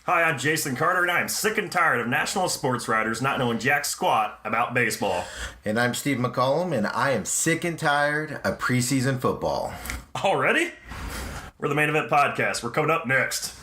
Hi, I'm Jason Carter, and I am sick and tired of national sports writers not knowing jack squat about baseball. And I'm Steve McCollum, and I am sick and tired of preseason football. Already? We're the Main Event Podcast. We're coming up next.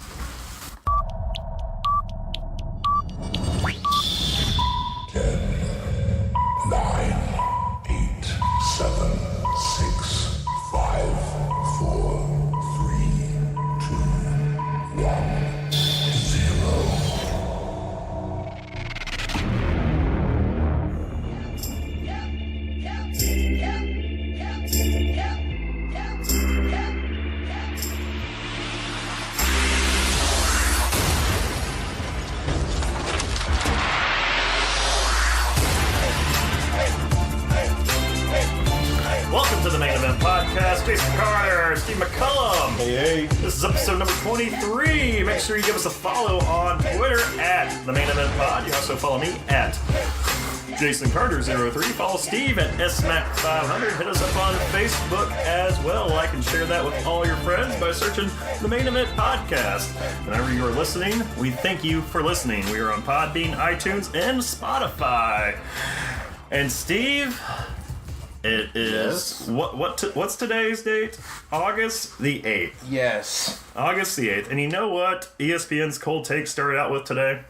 Welcome to the Main Event Podcast. Jason Carter, Steve McCullum. Hey. This is episode number 23. Make sure you give us a follow on Twitter at the Main Event Pod. You also follow me at Jason Carter03. Follow Steve at SMAC500. Hit us up on Facebook as well. Like and share that with all your friends by searching the Main Event Podcast. Whenever you are listening, we thank you for listening. We are on Podbean, iTunes, and Spotify. And Steve, it is what's today's date? August the 8th. Yes. August the 8th. And you know what ESPN's cold take started out with today?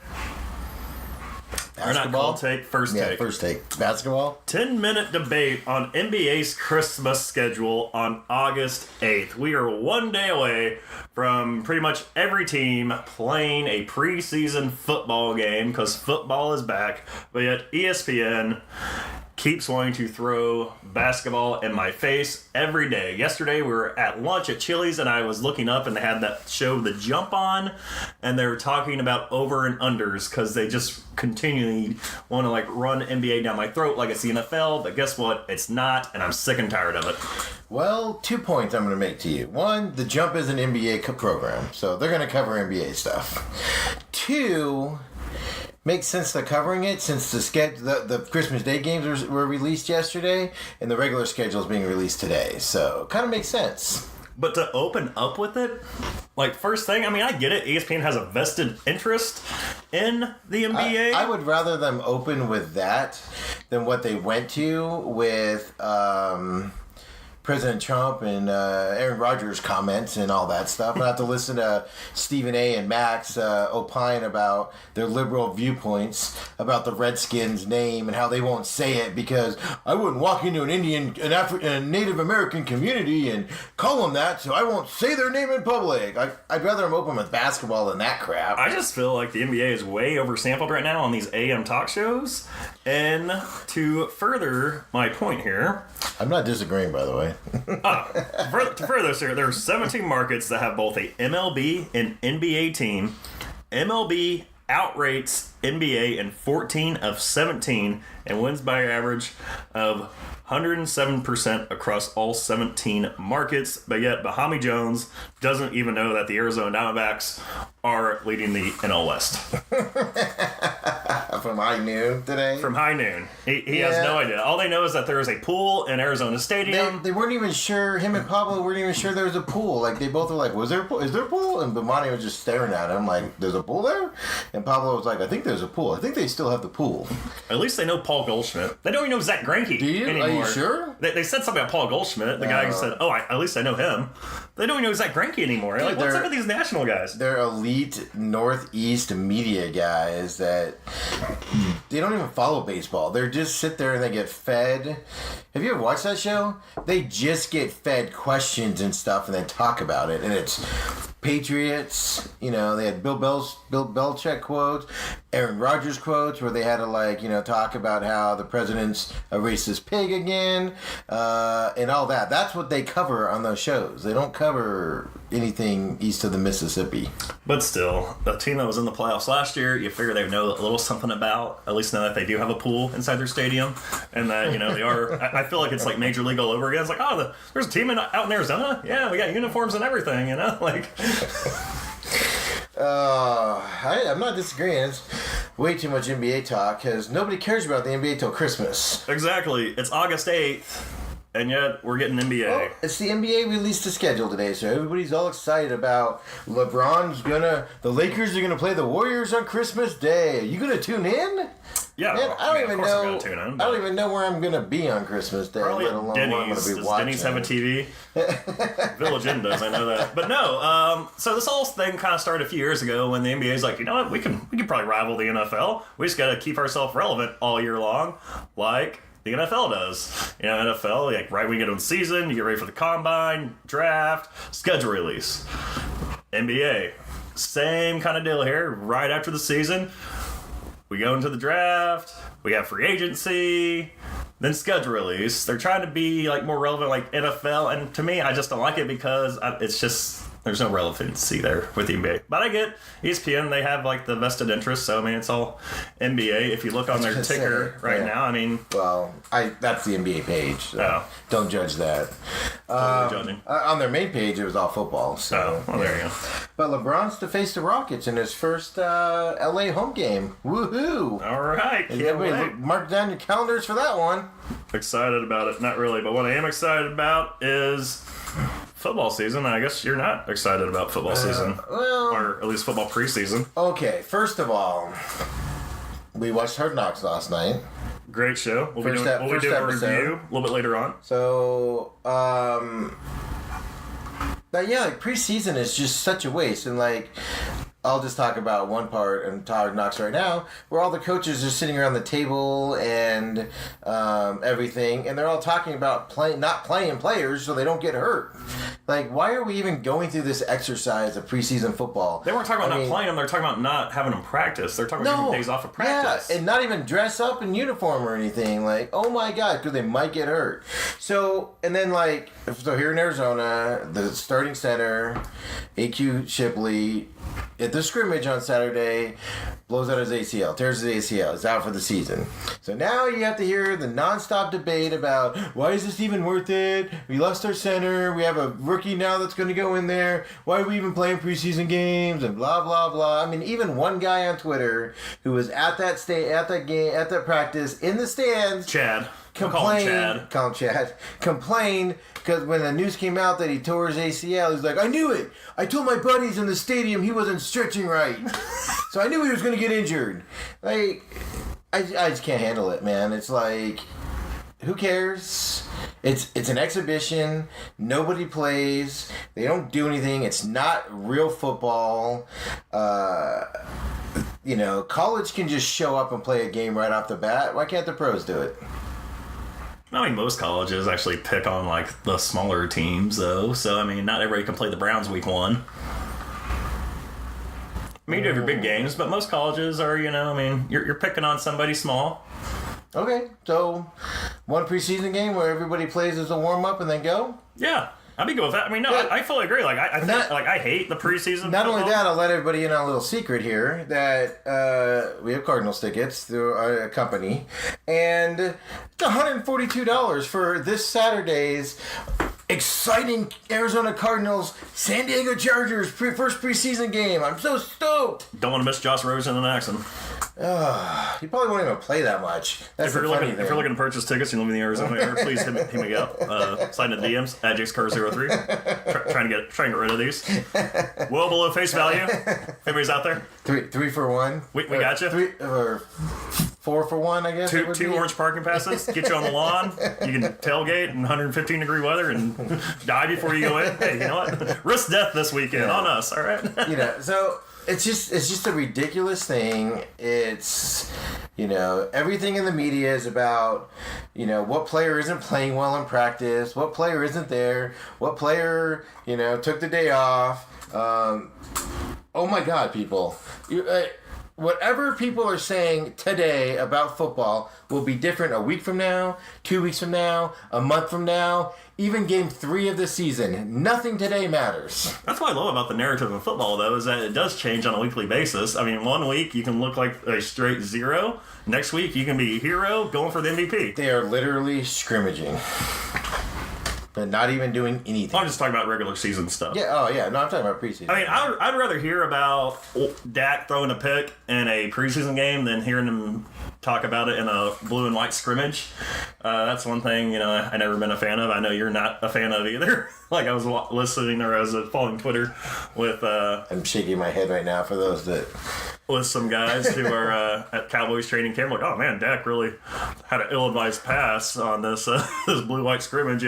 Basketball? Or not cold take, first take. Yeah, first take. Basketball? 10-minute debate on NBA's Christmas schedule on August 8th. We are one day away from pretty much every team playing a preseason football game because football is back. But yet ESPN keeps wanting to throw basketball in my face every day. Yesterday we were at lunch at Chili's and I was looking up and they had that show The Jump on and they were talking about over and unders because they just continually want to run NBA down my throat like it's the NFL, but guess what? It's not, and I'm sick and tired of it. Well, 2 points I'm going to make to you. One, The Jump is an NBA program, so they're going to cover NBA stuff. 2, makes sense they're covering it since the Christmas Day games were released yesterday and the regular schedule is being released today. So, kind of makes sense. But to open up with it, first thing, I get it. ESPN has a vested interest in the NBA. I would rather them open with that than what they went to with President Trump and Aaron Rodgers' comments and all that stuff. I have to listen to Stephen A. and Max opine about their liberal viewpoints about the Redskins' name and how they won't say it because I wouldn't walk into a Native American community and call them that, so I won't say their name in public. I'd rather them open with basketball than that crap. I just feel like the NBA is way oversampled right now on these AM talk shows. And to further my point here, I'm not disagreeing, by the way. To further this here, there are 17 markets that have both a MLB and NBA team. MLB outrates NBA in 14 of 17 and wins by an average of 107% across all 17 markets. But yet, Bahami Jones doesn't even know that the Arizona Diamondbacks are leading the NL West. From high noon today? From high noon. He has no idea. All they know is that there is a pool in Arizona Stadium. They weren't even sure, him and Pablo weren't even sure there was a pool. They both were like, is there a pool? And Bomani was just staring at him like, there's a pool there? And Pablo was like, I think there's a pool. I think they still have the pool. At least they know Paul Goldschmidt. They don't even know Zach Greinke anymore. Are you sure? They said something about Paul Goldschmidt, the guy who said, at least I know him. They don't even know Zach Greinke anymore. Dude, what's up with these national guys? They're elite Northeast media guys that they don't even follow baseball. They just sit there and they get fed. Have you ever watched that show? They just get fed questions and stuff and then talk about it. And it's Patriots, they had Bill Belichick quotes, Aaron Rodgers quotes, where they had to talk about how the president's a racist pig again, and all that. That's what they cover on those shows. They don't cover anything east of the Mississippi. But still, the team that was in the playoffs last year, you figure they know a little something about, at least know that they do have a pool inside their stadium, and that, they are, I feel like it's like Major League all over again. It's like, there's a team out in Arizona? Yeah, we got uniforms and everything, I'm not disagreeing. It's way too much NBA talk because nobody cares about the NBA till Christmas. Exactly. It's August 8th. And yet, we're getting NBA. Well, it's the NBA released the schedule today, so everybody's all excited about the Lakers are gonna play the Warriors on Christmas Day. Are you gonna tune in? Yeah, Man, I don't even know where I'm gonna be on Christmas Day, probably let alone Denny's. what I'm gonna be Does watching. Denny's have a TV? Village Inn does, I know that. But no, so this whole thing kind of started a few years ago when the NBA's like, you know what, we can probably rival the NFL. We just got to keep ourselves relevant all year long, like the NFL does. You know, NFL, like right when you get on the season, you get ready for the combine, draft, schedule release. NBA, same kind of deal here. Right after the season, we go into the draft, we have free agency, then schedule release. They're trying to be like more relevant like NFL, and to me, I just don't like it because it's just there's no relevancy there with the NBA. But I get ESPN, they have like the vested interest, so I mean it's all NBA. If you look on their ticker now, I mean, well, that's the NBA page. So don't judge that. Totally judging. On their main page, it was all football. So there you go. But LeBron's to face the Rockets in his first LA home game. Woohoo! All right, can't wait. Mark down your calendars for that one. Excited about it? Not really, but what I am excited about is football season. I guess you're not excited about football season, or at least football preseason. Okay, first of all, we watched Hard Knocks last night. Great show. We'll be doing a review a little bit later on. So, but yeah, like preseason is just such a waste, and like I'll just talk about one part in Hard Knocks right now, where all the coaches are sitting around the table and everything, and they're all talking about not playing players so they don't get hurt. Like, why are we even going through this exercise of preseason football? They weren't talking about not playing them. They're talking about not having them practice. They're talking about taking days off of practice. Yeah, and not even dress up in uniform or anything. Like, oh my God, because they might get hurt. So, and then so here in Arizona, the starting center, AQ Shipley, at the scrimmage on Saturday, blows out his ACL, tears his ACL, is out for the season. So now you have to hear the nonstop debate about why is this even worth it? We lost our center. We have a rookie now that's going to go in there. Why are we even playing preseason games? And blah blah blah. I mean, even one guy on Twitter who was at that practice in the stands, Chad. Complained because when the news came out that he tore his ACL, he's like, I knew it. I told my buddies in the stadium he wasn't stretching right. So I knew he was going to get injured. Like, I just can't handle it, man. It's like, who cares? It's an exhibition. Nobody plays. They don't do anything. It's not real football. College can just show up and play a game right off the bat. Why can't the pros do it? I mean, most colleges actually pick on, like, the smaller teams, though. So, I mean, not everybody can play the Browns week 1. I mean, you do have your big games, but most colleges are, you're picking on somebody small. Okay, so one preseason game where everybody plays as a warm-up and then go? Yeah. I'd be good with that. I mean, no, I fully agree. Like, I hate the preseason. Not only that, I'll let everybody in on a little secret here that we have Cardinals tickets through our company, and it's $142 for this Saturday's exciting Arizona Cardinals San Diego Chargers first preseason game. I'm so stoked. Don't want to miss Josh Rosen and Axon. He probably won't even play that much. That's the funny thing. If you're looking to purchase tickets, you're living in the Arizona area, please hit me up. Slide in the DMs at JakeScar03. Trying to get rid of these. Well below face value. If anybody's out there. Three for one. We got you. 4 for 1, I guess. Two orange parking passes. Get you on the lawn. You can tailgate in 115 degree weather and die before you go in. Hey, you know what? Risk death this weekend on us. All right. So. It's just a ridiculous thing. It's, everything in the media is about, what player isn't playing well in practice, what player isn't there, what player, took the day off. Oh my God, people. Whatever people are saying today about football will be different a week from now, 2 weeks from now, a month from now, even game 3 of the season. Nothing today matters. That's what I love about the narrative of football, though, is that it does change on a weekly basis. I mean, 1 week you can look like a straight 0. Next week you can be a hero going for the MVP. They are literally scrimmaging. and not even doing anything. I'm just talking about regular season stuff. Yeah, oh yeah, no, I'm talking about preseason. I mean, I'd rather hear about Dak throwing a pick in a preseason game than hearing him talk about it in a blue and white scrimmage. That's one thing, I never been a fan of. I know you're not a fan of either. Like, I was listening or I was following Twitter with... I'm shaking my head right now for those that... With some guys who are at Cowboys training camp, like, oh man, Dak really had an ill-advised pass on this this blue-white scrimmage,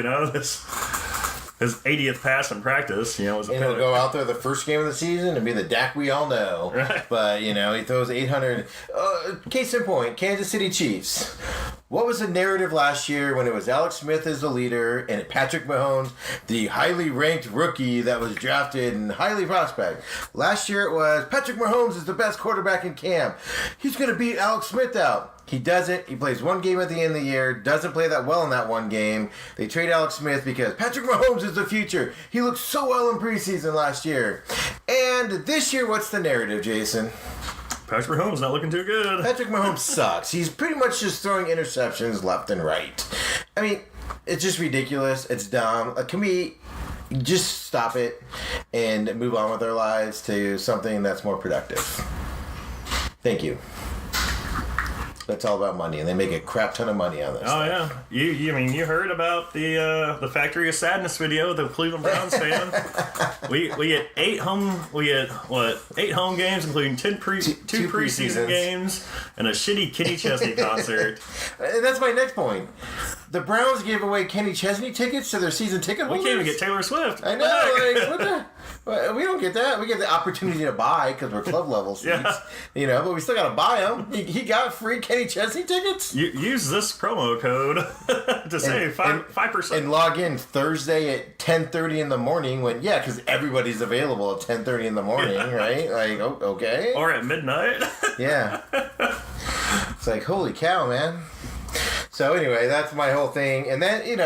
his 80th pass in practice, was a and he'll go out there the first game of the season and be the Dak we all know. Right. But, he throws 800. Case in point, Kansas City Chiefs. What was the narrative last year when it was Alex Smith as the leader and Patrick Mahomes, the highly ranked rookie that was drafted and highly prospect? Last year it was Patrick Mahomes is the best quarterback in camp. He's going to beat Alex Smith out. He doesn't. He plays one game at the end of the year. Doesn't play that well in that one game. They trade Alex Smith because Patrick Mahomes is the future. He looked so well in preseason last year. And this year, what's the narrative, Jason? Patrick Mahomes not looking too good. Patrick Mahomes sucks. He's pretty much just throwing interceptions left and right. I mean, it's just ridiculous. It's dumb. Can we just stop it and move on with our lives to something that's more productive? Thank you. That's all about money, and they make a crap ton of money on this. Oh yeah, you heard about the Factory of Sadness video, the Cleveland Browns fan. we had 8 home games, including two preseason games, and a shitty Kenny Chesney concert. And that's my next point. The Browns gave away Kenny Chesney tickets to their season ticket holders. We can't even get Taylor Swift. I know, what the? We don't get that. We get the opportunity to buy because we're club level seats, but we still got to buy them. He got free Kenny Chesney tickets. Use this promo code to save 5%. And log in Thursday at 10:30 in the morning because everybody's available at 10:30 in the morning, right? Like, okay. Or at midnight. Yeah. It's like, holy cow, man. So anyway, that's my whole thing. And then, and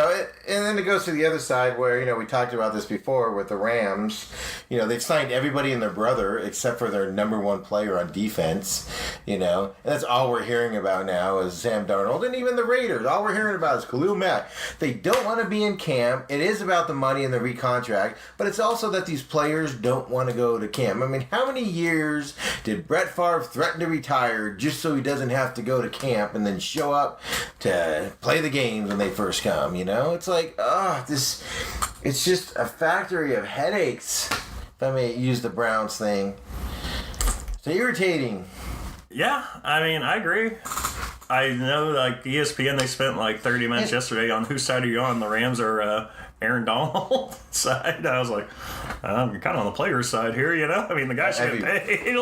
then it goes to the other side where, we talked about this before with the Rams. They've signed everybody and their brother except for their number one player on defense, And that's all we're hearing about now is Sam Darnold. And even the Raiders, all we're hearing about is Khalil Mack. They don't want to be in camp. It is about the money and the recontract, but it's also that these players don't want to go to camp. I mean, how many years did Brett Favre threaten to retire just so he doesn't have to go to camp and then show up to play the games when they first come, It's like, it's just a factory of headaches, if I may use the Browns thing. It's irritating. Yeah, I mean, I agree. I know, like, ESPN, they spent like 30 minutes yesterday on whose side are you on, the Rams or Aaron Donald side. I was like, you're kind of on the player's side here, I mean, the guy should get paid.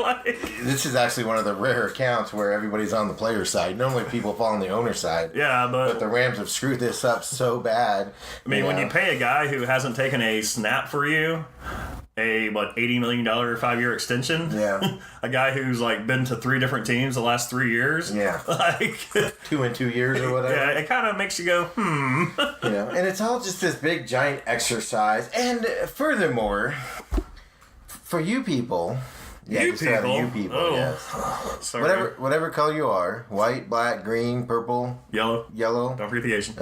This is actually one of the rare accounts where everybody's on the player's side. Normally people fall on the owner's side. Yeah, but the Rams have screwed this up so bad. I mean, when you pay a guy who hasn't taken a snap for you, a $80 million 5-year extension. Yeah. A guy who's like been to 3 different teams the last 3 years. Yeah. Like 2 in 2 years or whatever. Yeah, it kind of makes you go, And it's all just this big giant exercise. And furthermore, for you people. Yeah, you people. Oh. Yes. Sorry. Whatever color you are, white, black, green, purple, yellow. Don't forget the Asian.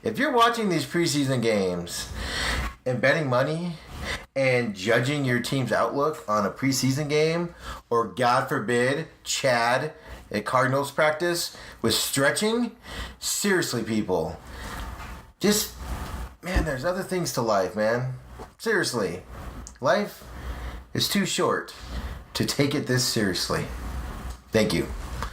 If you're watching these preseason games and betting money and judging your team's outlook on a preseason game, or God forbid, Chad at Cardinals practice with stretching, seriously, people, there's other things to life, man. Seriously, life is too short to take it this seriously. Thank you.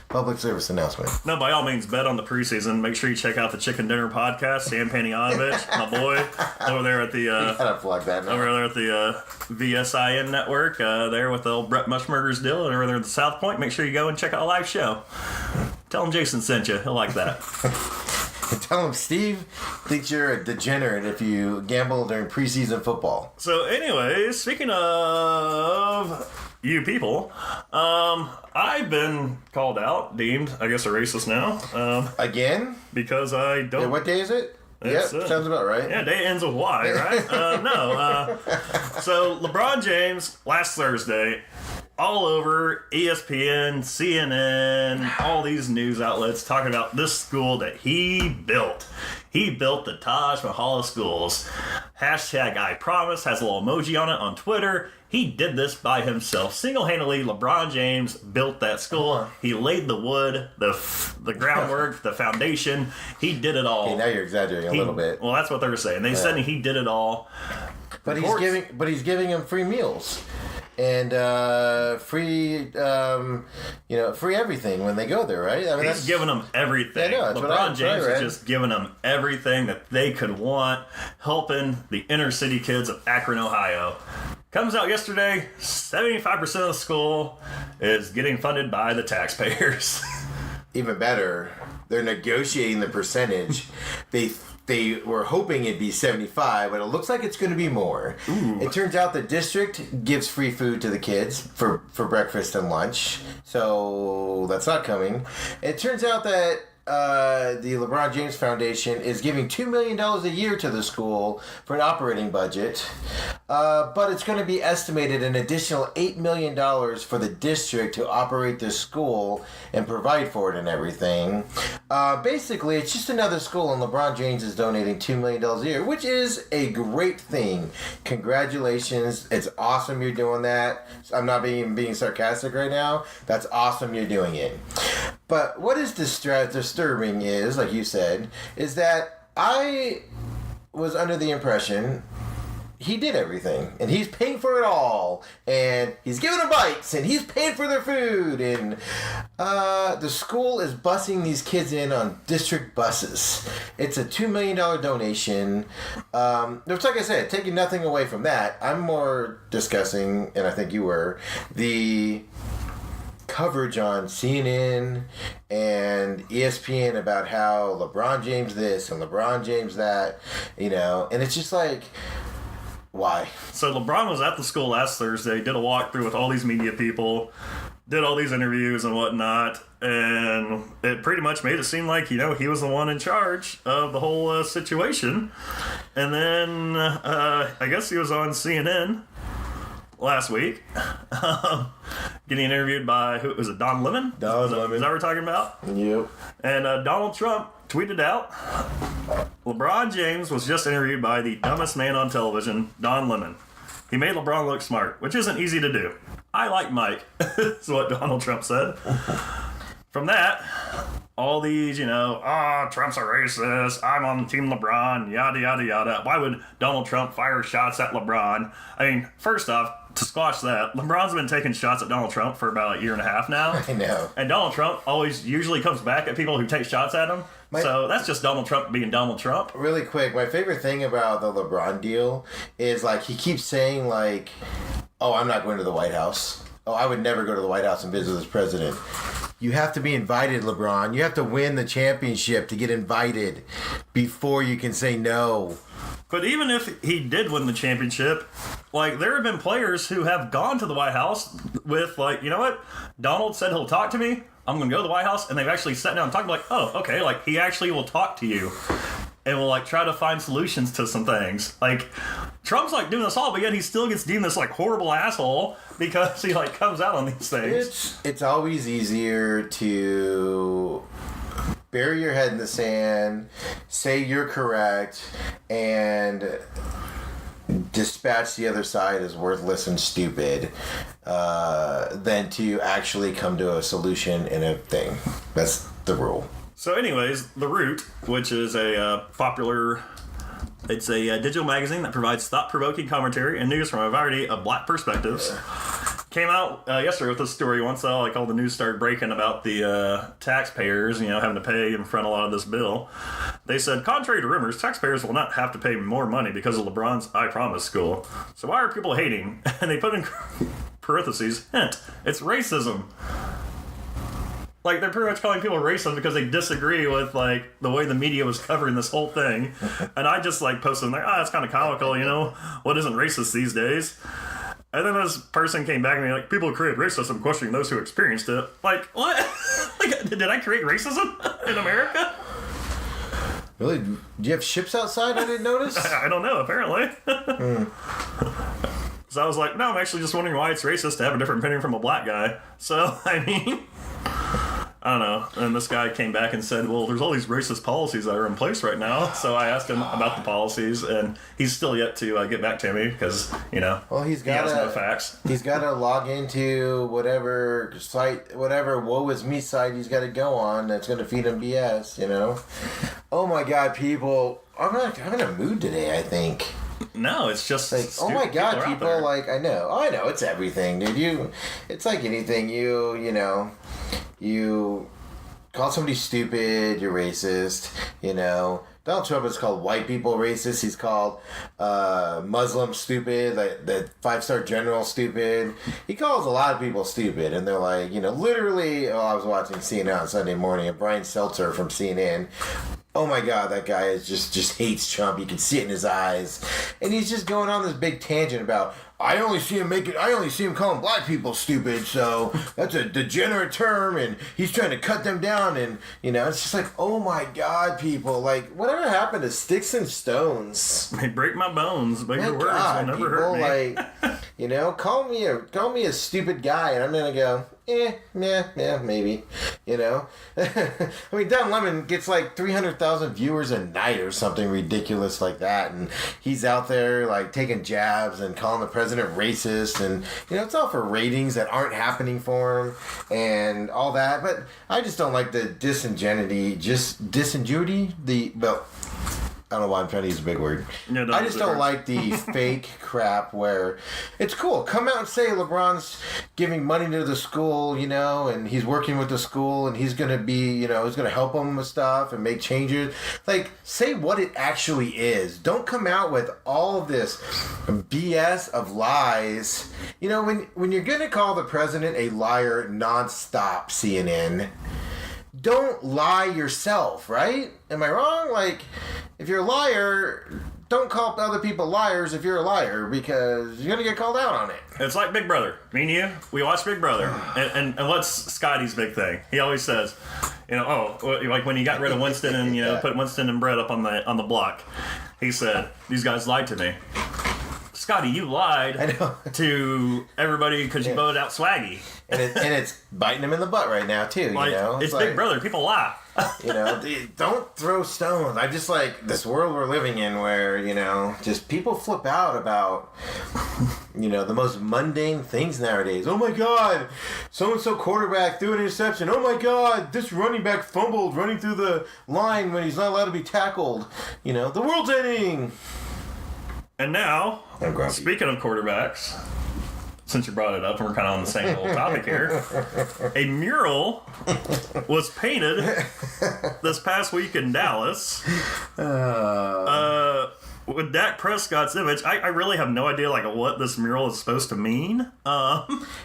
Public service announcement. No, by all means, bet on the preseason. Make sure you check out the Chicken Dinner podcast. Sam Panayotovich, my boy, over there at the gotta plug that now. over there at the VSIN network. There with the old Brett Mushmurger's deal, and over there at the South Point. Make sure you go and check out a live show. Tell him Jason sent you. He'll like that. Tell him Steve thinks you're a degenerate if you gamble during preseason football. So, anyways, speaking of you people, I've been called out, deemed, I guess, a racist now. Again? Because I don't... Yeah, what day is it? Yep, sounds about right. Yeah, day ends with Y, right? So, LeBron James, last Thursday, all over ESPN, CNN, all these news outlets talking about this school that he built. He built the Taj Mahal of schools. Hashtag I promise has a little emoji on it on Twitter. He did this by himself. Single-handedly, LeBron James built that school. He laid the wood, the groundwork, the foundation. He did it all. Okay, now you're exaggerating a little bit. Well, that's what they were saying. They said he did it all. But he's giving them free meals and free free everything when they go there, right? I mean, he's giving them everything. Yeah, LeBron James is just giving them everything that they could want, helping the inner city kids of Akron, Ohio. Comes out yesterday, 75% of the school is getting funded by the taxpayers. Even better, they're negotiating the percentage. They were hoping it'd be 75, but it looks like it's going to be more. Ooh. It turns out the district gives free food to the kids for breakfast and lunch, so that's not coming. It turns out that the LeBron James Foundation is giving $2 million a year to the school for an operating budget, but it's going to be estimated an additional $8 million for the district to operate this school and provide for it and everything. Basically, it's just another school, and LeBron James is donating $2 million a year, which is a great thing. Congratulations. It's awesome you're doing that. I'm not being sarcastic right now. That's awesome you're doing it. But what is disturbing is, like you said, is that I was under the impression he did everything, and he's paying for it all, and he's giving them bikes, and he's paying for their food, and the school is busing these kids in on district buses. It's a $2 million donation, which, like I said, taking nothing away from that, I'm more discussing, and I think you were, the coverage on CNN and ESPN about how LeBron James this and LeBron James that, and it's just like, why? So LeBron was at the school last Thursday, did a walkthrough with all these media people, did all these interviews and whatnot, and it pretty much made it seem like, he was the one in charge of the whole situation. And then I guess he was on CNN last week, getting interviewed by, who was it, Don Lemon? Don Lemon. Is that what we're talking about? Yep. And Donald Trump tweeted out, LeBron James was just interviewed by the dumbest man on television, Don Lemon. He made LeBron look smart, which isn't easy to do. I like Mike, is what Donald Trump said. From that, all these, Trump's a racist, I'm on Team LeBron, yada, yada, yada. Why would Donald Trump fire shots at LeBron? I mean, first off, to squash that, LeBron's been taking shots at Donald Trump for about a year and a half now. I know. And Donald Trump usually comes back at people who take shots at him. So that's just Donald Trump being Donald Trump. Really quick, my favorite thing about the LeBron deal is, like, he keeps saying, like, oh, I'm not going to the White House. Oh, I would never go to the White House and visit this president. You have to be invited, LeBron. You have to win the championship to get invited before you can say no. But even if he did win the championship, like, there have been players who have gone to the White House with, like, you know what? Donald said he'll talk to me. I'm going to go to the White House. And they've actually sat down and talked, like, oh, okay, like, he actually will talk to you. And will, like, try to find solutions to some things. Like, Trump's, like, doing this all, but yet he still gets deemed this, like, horrible asshole because he, like, comes out on these things. It's always easier to bury your head in the sand, say you're correct, and dispatch the other side as worthless and stupid than to actually come to a solution in a thing. That's the rule. So anyways, The Root, which is a popular... It's a digital magazine that provides thought-provoking commentary and news from a variety of black perspectives. Came out yesterday with this story once all the news started breaking about the taxpayers, having to pay in front of a lot of this bill. They said, contrary to rumors, taxpayers will not have to pay more money because of LeBron's I Promise school. So why are people hating? And they put in parentheses, hint, it's racism. Like, they're pretty much calling people racist because they disagree with, like, the way the media was covering this whole thing. And I just, like, posted, like, it's kind of comical, what isn't racist these days? And then this person came back and me like, people who create racism questioning those who experienced it. Like, what? Like, did I create racism in America? Really? Do you have ships outside I didn't notice? I don't know, apparently. So I was like, no, I'm actually just wondering why it's racist to have a different opinion from a black guy. So, I mean, I don't know. And this guy came back and said, well, there's all these racist policies that are in place right now. So I asked him about the policies, and he's still yet to get back to me because, well, he has no facts. He's got to log into whatever site, whatever woe is me site he's got to go on that's going to feed him BS, Oh my God, people. I'm not in a mood today, I think. No, it's just like, oh my God, people, I know, it's everything, dude. It's like anything, you call somebody stupid, you're racist, Donald Trump is called white people racist. He's called Muslim stupid, like the 5-star general stupid. He calls a lot of people stupid, and they're like, literally, I was watching CNN on Sunday morning, and Brian Seltzer from CNN, oh my God, that guy is just hates Trump. You can see it in his eyes. And he's just going on this big tangent about, I only see him calling black people stupid, so that's a degenerate term, and he's trying to cut them down, and, it's just like, oh my God, people, like, whatever happened to sticks and stones? They break my bones, but your words will never hurt me. Like, call me a stupid guy, and I'm gonna go, maybe, I mean, Don Lemon gets like 300,000 viewers a night or something ridiculous like that, and he's out there like taking jabs and calling the president racist, and it's all for ratings that aren't happening for him and all that. But I just don't like the disingenuity, I don't know why I'm trying to use a big word. No, I just don't like the fake crap where it's cool. Come out and say LeBron's giving money to the school, and he's working with the school, and he's going to be, he's going to help them with stuff and make changes. Like, say what it actually is. Don't come out with all of this BS of lies. When you're going to call the president a liar nonstop, CNN, don't lie yourself, right? Am I wrong? Like, if you're a liar, don't call other people liars if you're a liar, because you're going to get called out on it. It's like Big Brother. Me and you, we watch Big Brother. And what's Scotty's big thing? He always says, like when he got rid of Winston and, put Winston and Brett up on the block, he said, these guys lied to me. Scotty, you lied to everybody because you voted out Swaggy. And it's biting him in the butt right now, too, It's Big Brother. People lie. Don't throw stones. I just like this world we're living in where, just people flip out about, the most mundane things nowadays. Oh my God, so-and-so quarterback threw an interception. Oh my God, this running back fumbled running through the line when he's not allowed to be tackled. The world's ending. And now, speaking of quarterbacks, since you brought it up and we're kind of on the same little topic here, a mural was painted this past week in Dallas with Dak Prescott's image. I really have no idea what this mural is supposed to mean.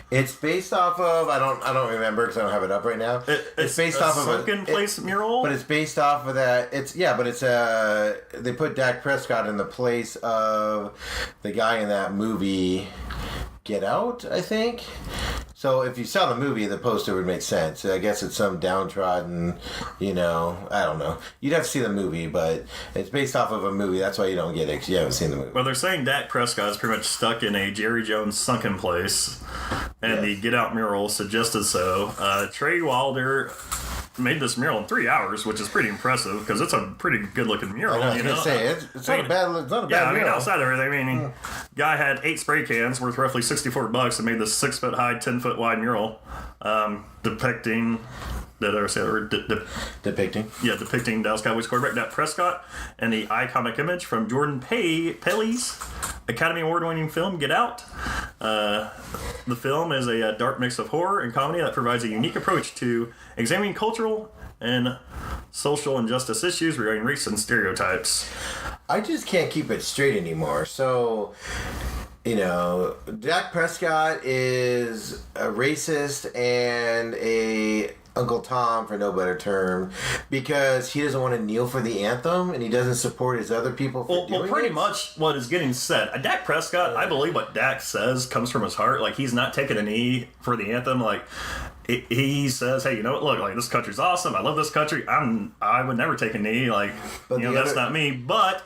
It's based off of I don't remember because I don't have it up right now. It's based off of a sunken place mural, but it's based off of that. They put Dak Prescott in the place of the guy in that movie Get Out, I think. So if you saw the movie, the poster would make sense. I guess it's some downtrodden, I don't know. You'd have to see the movie, but it's based off of a movie. That's why you don't get it, because you haven't seen the movie. Well, they're saying Dak Prescott is pretty much stuck in a Jerry Jones sunken place, and the Get Out mural suggested so. Trey Wilder made this mural in 3 hours, which is pretty impressive because it's a pretty good-looking mural. I was going to say, it's not a bad mural. Yeah, I mean, outside of everything, guy had 8 spray cans worth roughly $64 and made this 6-foot-high, 10-foot-wide mural depicting... Did I ever say that word? Depicting. Yeah, depicting Dallas Cowboys quarterback Dak Prescott and the iconic image from Jordan Peele's Academy Award-winning film, Get Out. The film is a dark mix of horror and comedy that provides a unique approach to examining cultural and social injustice issues regarding race and stereotypes. I just can't keep it straight anymore. So... Dak Prescott is a racist and a Uncle Tom, for no better term, because he doesn't want to kneel for the anthem and he doesn't support his other people for doing it. Well, pretty much what is getting said. Dak Prescott, I believe what Dak says comes from his heart. Like, he's not taking a knee for the anthem. Like, he says, hey, look, this country's awesome. I love this country. I would never take a knee. Like, that's not me. But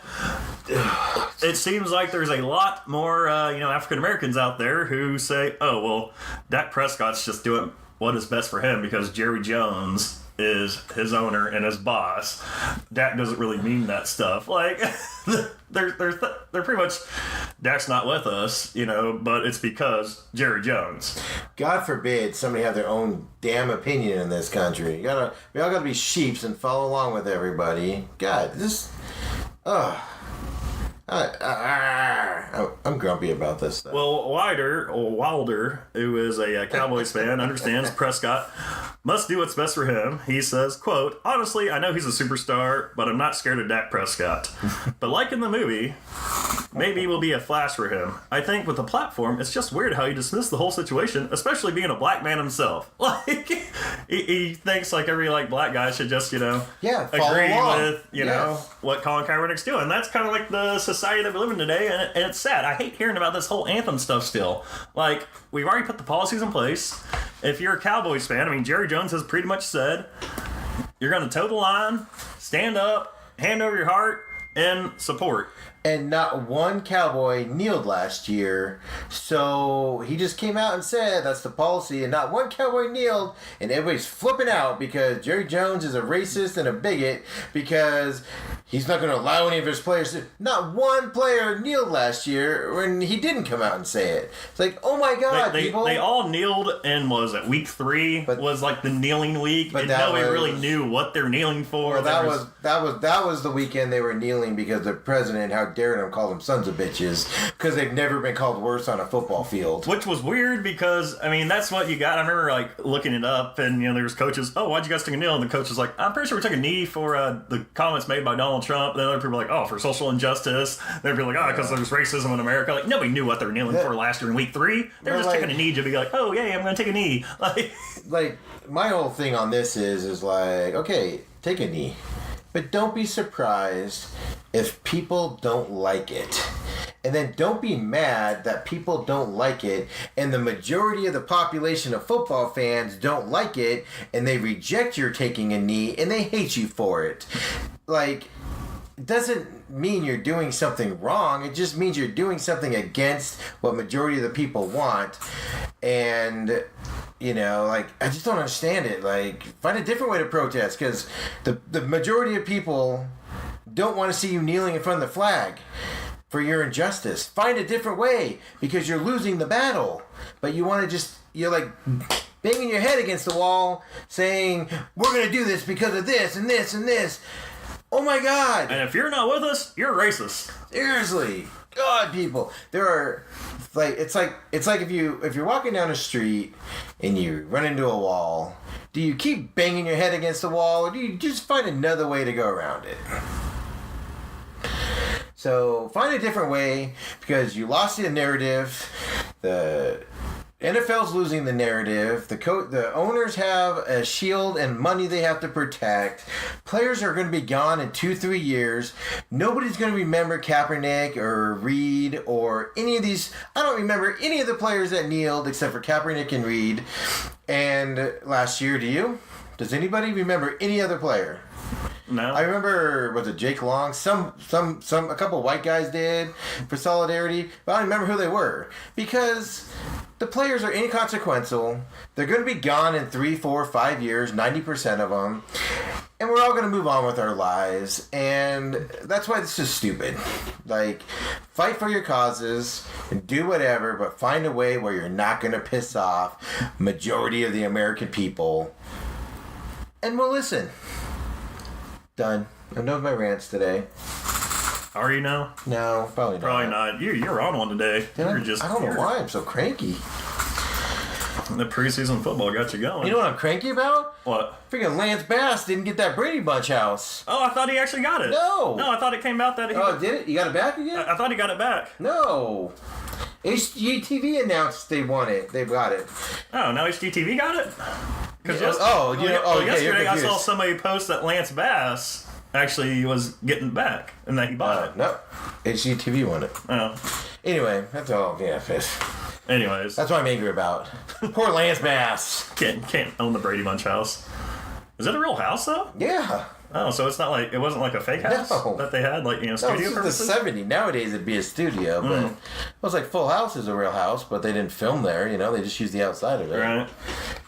it seems like there's a lot more, African Americans out there who say, oh, well, Dak Prescott's just doing what is best for him because Jerry Jones is his owner and his boss. Dak doesn't really mean that stuff. Like, they're pretty much, Dak's not with us, but it's because Jerry Jones. God forbid somebody have their own damn opinion in this country. We all gotta be sheeps and follow along with everybody. God, I'm grumpy about this stuff. Well, Wilder, who is a Cowboys fan, understands Prescott must do what's best for him. He says, quote, honestly, I know he's a superstar, but I'm not scared of Dak Prescott. But like in the movie, maybe will be a flash for him. I think with the platform, it's just weird how he dismissed the whole situation, especially being a black man himself. Like, he thinks like every black guy should just, agree with, what Colin Kaepernick's doing. That's kind of like the society that we live in today, and it's sad. I hate hearing about this whole anthem stuff still. Like, we've already put the policies in place. If you're a Cowboys fan, Jerry Jones has pretty much said, you're going to toe the line, stand up, hand over your heart, and support. And not one Cowboy kneeled last year, so he just came out and said that's the policy, and not one Cowboy kneeled, and everybody's flipping out because Jerry Jones is a racist and a bigot because he's not going to allow any of his players to... Not one player kneeled last year when he didn't come out and say it. It's like, oh my God, people. They all kneeled in, week 3 was like the kneeling week, and nobody really knew what they're kneeling for. Well, that was the weekend they were kneeling because the president, how dare them call them sons of bitches, because they've never been called worse on a football field. Which was weird because, that's what you got. I remember, looking it up, and, there was coaches, oh, why'd you guys take a knee? And the coach was like, I'm pretty sure we took a knee for the comments made by Donald Trump. Then other people were like, oh, for social injustice. They'd be like, oh, because there's racism in America. Like, nobody knew what they were kneeling for last year in week 3. They were just taking a knee to be like, oh, yeah, I'm going to take a knee. My whole thing on this is okay, take a knee. But don't be surprised if people don't like it. And then don't be mad that people don't like it and the majority of the population of football fans don't like it and they reject your taking a knee and they hate you for it. It doesn't mean you're doing something wrong. It just means you're doing something against what majority of the people want. And... I just don't understand it. Find a different way to protest, because the majority of people don't want to see you kneeling in front of the flag for your injustice. Find a different way, because you're losing the battle. But you want to you're banging your head against the wall, saying, we're going to do this because of this and this and this. Oh my God. And if you're not with us, you're racist. Seriously. God, people. There are... it's like if you're walking down a street and you run into a wall, do you keep banging your head against the wall, or do you just find another way to go around it? So find a different way, because you lost the narrative. The NFL's losing the narrative. The owners have a shield and money they have to protect. Players are going to be gone in 2-3 years. Nobody's going to remember Kaepernick or Reed or any of these. I don't remember any of the players that kneeled except for Kaepernick and Reed. And last year, do you? Does anybody remember any other player? No. I remember, was it Jake Long? A couple white guys did for solidarity, but I don't remember who they were, because the players are inconsequential. They're going to be gone in 3, 4, 5 years, 90% of them, and we're all going to move on with our lives, and that's why this is stupid. Fight for your causes and do whatever, but find a way where you're not going to piss off majority of the American people, and we'll listen. Done. I'm done with my rants today. Are you now? No, probably not. Probably not. You're on one today. I don't know why I'm so cranky. The preseason football got you going. You know what I'm cranky about? What? Freaking Lance Bass didn't get that Brady Bunch house. Oh, I thought he actually got it. No, I thought it came out that he... Oh, did it? You got it back again? I thought he got it back. No. HGTV announced they won it. They got it. Oh, now HGTV got it? Yesterday I saw somebody post that Lance Bass actually was getting back and that he bought it. No, HGTV won it. Oh. Anyway, that's all. Yeah, anyways, that's what I'm angry about. Poor Lance Bass. Can't own the Brady Bunch house. Is it a real house though? Yeah. Oh, so it's not like, it wasn't like a fake house that they had, like, studio no, purposes? The 70s. Nowadays it'd be a studio, but it was like Full House is a real house, but they didn't film there, they just used the outside of it. Right.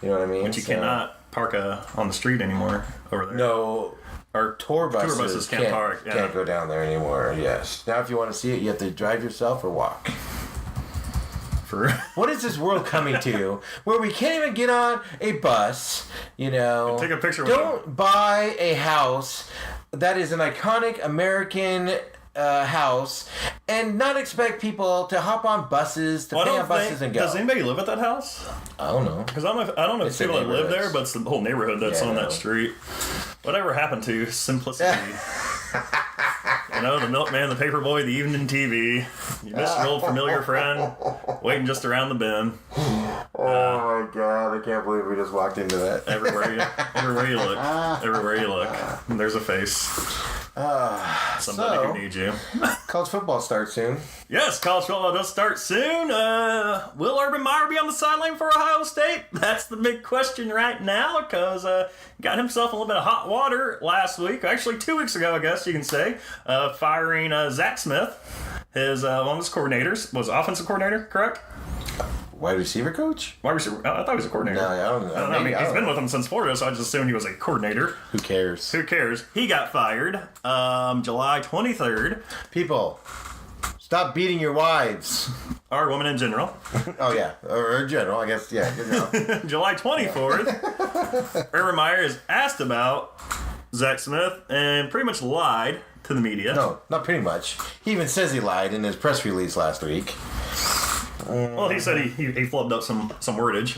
You know what I mean? But you cannot park on the street anymore over there. No. Our tour buses can't park. Yeah. Can't go down there anymore, yes. Now if you want to see it, you have to drive yourself or walk. What is this world coming to where we can't even get on a bus, Take a picture with Don't buy a house that is an iconic American house and not expect people to hop on buses, to pay on buses and go. Does anybody live at that house? I don't know. Because I don't know if people that live there, but it's the whole neighborhood that's on that street. Whatever happened to simplicity? The milkman, the paperboy, the evening TV. You missed your old familiar friend waiting just around the bend. Oh my God! I can't believe we just walked into that. Everywhere you look, there's a face. Somebody who needs you. College football starts soon. Yes, college football does start soon. Will Urban Meyer be on the sideline for Ohio State? That's the big question right now, because got himself a little bit of hot water last week. Actually, 2 weeks ago, I guess you can say, firing Zach Smith, his one of his coordinators, was offensive coordinator, correct? Wide receiver coach? Wide receiver. I thought he was a coordinator. No, I don't know. I mean, he's been with them since Florida, so I just assumed he was a coordinator. Who cares? He got fired July 23rd. People, stop beating your wives. Or women in general. Oh, yeah. Or in general, I guess. Yeah. July 24th, Urban Meyer is asked about Zach Smith and pretty much lied to the media. No, not pretty much. He even says he lied in his press release last week. Well, he said he flubbed up some verbiage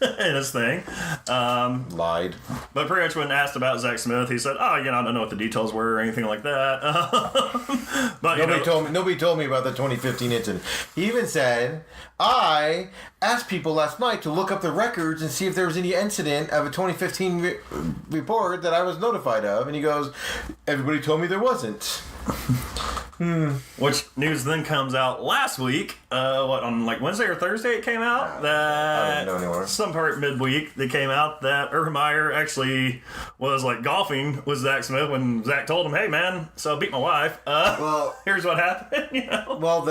in his thing. Lied. But pretty much when asked about Zach Smith, he said, I don't know what the details were or anything like that. But nobody told me about the 2015 incident. He even said, I asked people last night to look up the records and see if there was any incident of a 2015 report that I was notified of. And he goes, everybody told me there wasn't. Which news then comes out last week, on like Wednesday or Thursday it came out, that I don't know anymore. Some part midweek they came out that Urban Meyer actually was like golfing with Zach Smith when Zach told him, hey man, so I beat my wife, here's what happened. Well,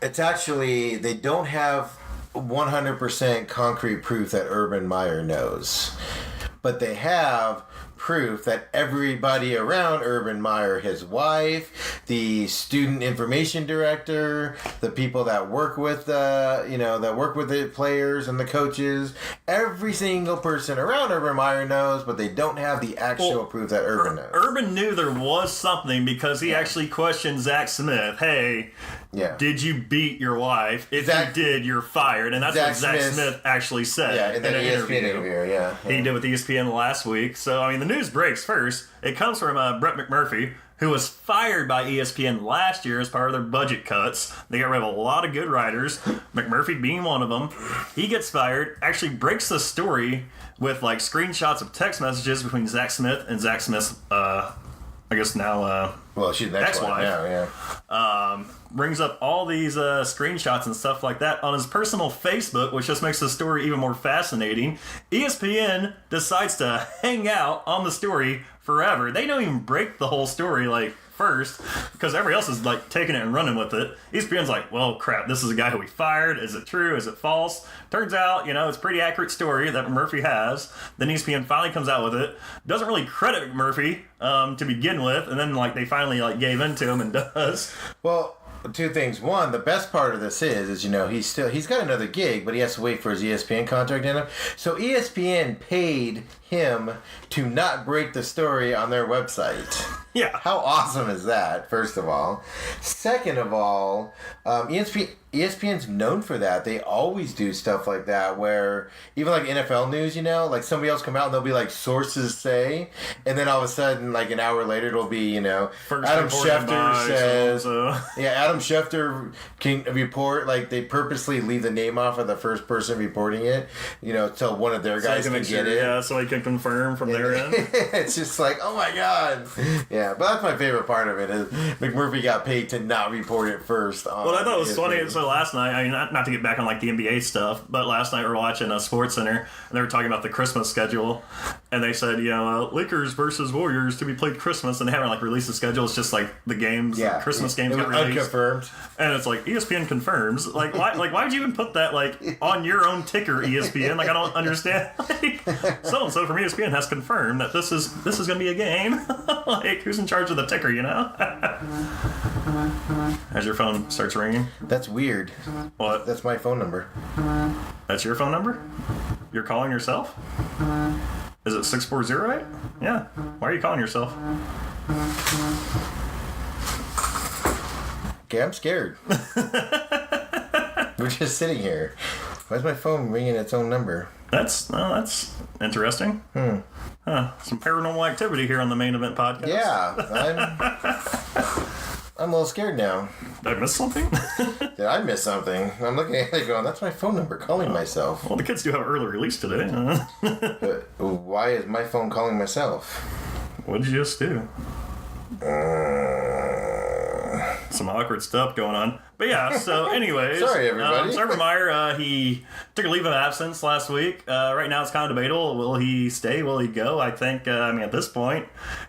it's actually, they don't have 100% concrete proof that Urban Meyer knows, but they have proof that everybody around Urban Meyer, his wife, the student information director, the people that work with the players and the coaches, every single person around Urban Meyer knows, but they don't have the actual proof that Urban knows. Urban knew there was something because he actually questioned Zach Smith. Hey, did you beat your wife? If you did, you're fired. And that's what Zach Smith actually said in an ESPN interview. He did with ESPN last week. So, I mean, the news breaks first. It comes from Brett McMurphy, who was fired by ESPN last year as part of their budget cuts. They got rid of a lot of good writers, McMurphy being one of them. He gets fired, actually breaks the story with like screenshots of text messages between Zach Smith and Zach Smith's, I guess now, she's the ex-wife. Brings up all these screenshots and stuff like that on his personal Facebook, which just makes the story even more fascinating. ESPN decides to hang out on the story forever. They don't even break the whole story first, because everybody else is taking it and running with it. ESPN's like, well, crap, this is a guy who we fired. Is it true? Is it false? Turns out, it's a pretty accurate story that Murphy has. Then ESPN finally comes out with it. Doesn't really credit Murphy to begin with, and then they finally gave in to him and does. Well, two things. One, the best part of this is he's got another gig, but he has to wait for his ESPN contract in him. So ESPN paid him to not break the story on their website. Yeah. How awesome is that, first of all? Second of all, ESPN's known for that. They always do stuff like that where, even NFL news, somebody else come out and they'll be sources say, and then all of a sudden, an hour later, it'll be, Adam Schefter says, Adam Schefter can report, they purposely leave the name off of the first person reporting it, till one of their guys can get it. Yeah, so he can confirm from their end. It's just oh my God. Yeah, but that's my favorite part of it is McMurphy got paid to not report it first. Well, I thought it was funny. So last night, I mean, not to get back on the NBA stuff, but last night we were watching a Sports Center and they were talking about the Christmas schedule, and they said, Lakers versus Warriors to be played Christmas, and they haven't like released the schedule. It's just like the games, Christmas games get released, unconfirmed, and it's like ESPN confirms. Like why'd you even put that like on your own ticker, ESPN? Like I don't understand. Like so and so from ESPN has confirmed that this is gonna be a game. Like who's in charge of the ticker? As your phone starts ringing. That's weird. What? That's my phone number. That's your phone number? You're calling yourself? Is it 6408? Yeah. Why are you calling yourself? Okay, I'm scared. We're just sitting here. Why is my phone ringing its own number? That's interesting. Huh. Some paranormal activity here on the Main Event podcast. Yeah. I'm a little scared now. Did I miss something? Did I miss something? I'm looking at it going, that's my phone number calling myself. Well, the kids do have an early release today. But why is my phone calling myself? What did you just do? Some awkward stuff going on. But yeah, so anyways. Sorry, everybody. Urban Meyer, he took a leave of absence last week. Right now it's kind of debatable. Will he stay? Will he go? I think, at this point,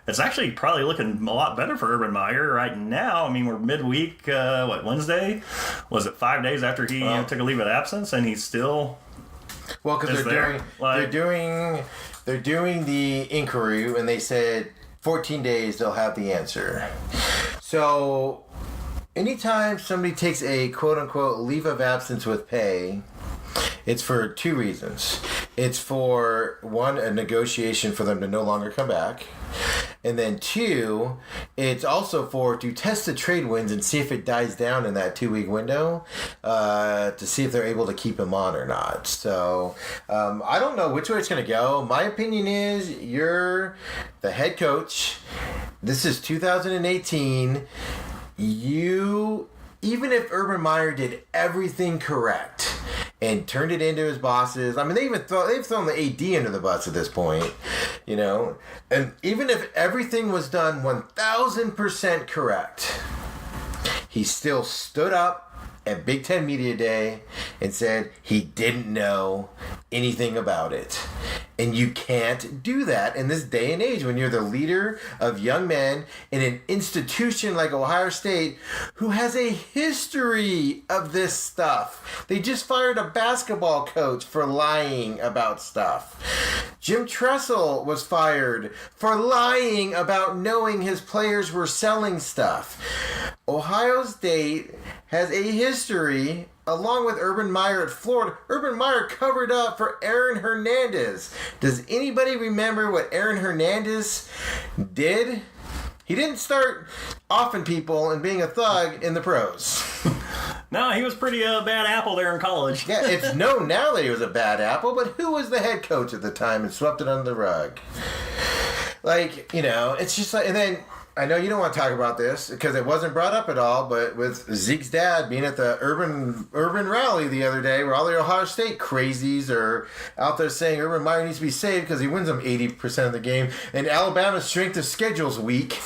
it's actually probably looking a lot better for Urban Meyer right now. I mean, we're midweek, Wednesday? Was it 5 days after he took a leave of absence, and he's still... Well, because they're doing the inquiry, and they said 14 days they'll have the answer. So... anytime somebody takes a quote-unquote leave of absence with pay, it's for two reasons. It's for, one, a negotiation for them to no longer come back. And then two, it's also to test the trade winds and see if it dies down in that 2-week window to see if they're able to keep him on or not. So I don't know which way it's going to go. My opinion is you're the head coach. This is 2018. Even if Urban Meyer did everything correct and turned it into his bosses, I mean, they've thrown the AD under the bus at this point, and even if everything was done 1,000% correct, he still stood up at Big Ten Media Day and said he didn't know anything about it. And you can't do that in this day and age when you're the leader of young men in an institution like Ohio State who has a history of this stuff. They just fired a basketball coach for lying about stuff. Jim Tressel was fired for lying about knowing his players were selling stuff. Ohio State has a history, along with Urban Meyer at Florida. Urban Meyer covered up for Aaron Hernandez. Does anybody remember what Aaron Hernandez did? He didn't start offing people and being a thug in the pros. No, he was pretty bad apple there in college. Yeah, it's known now that he was a bad apple, but who was the head coach at the time and swept it under the rug? It's just like, and then... I know you don't want to talk about this because it wasn't brought up at all, but with Zeke's dad being at the urban rally the other day where all the Ohio State crazies are out there saying Urban Meyer needs to be saved because he wins them 80% of the game, and Alabama's strength of schedule's weak.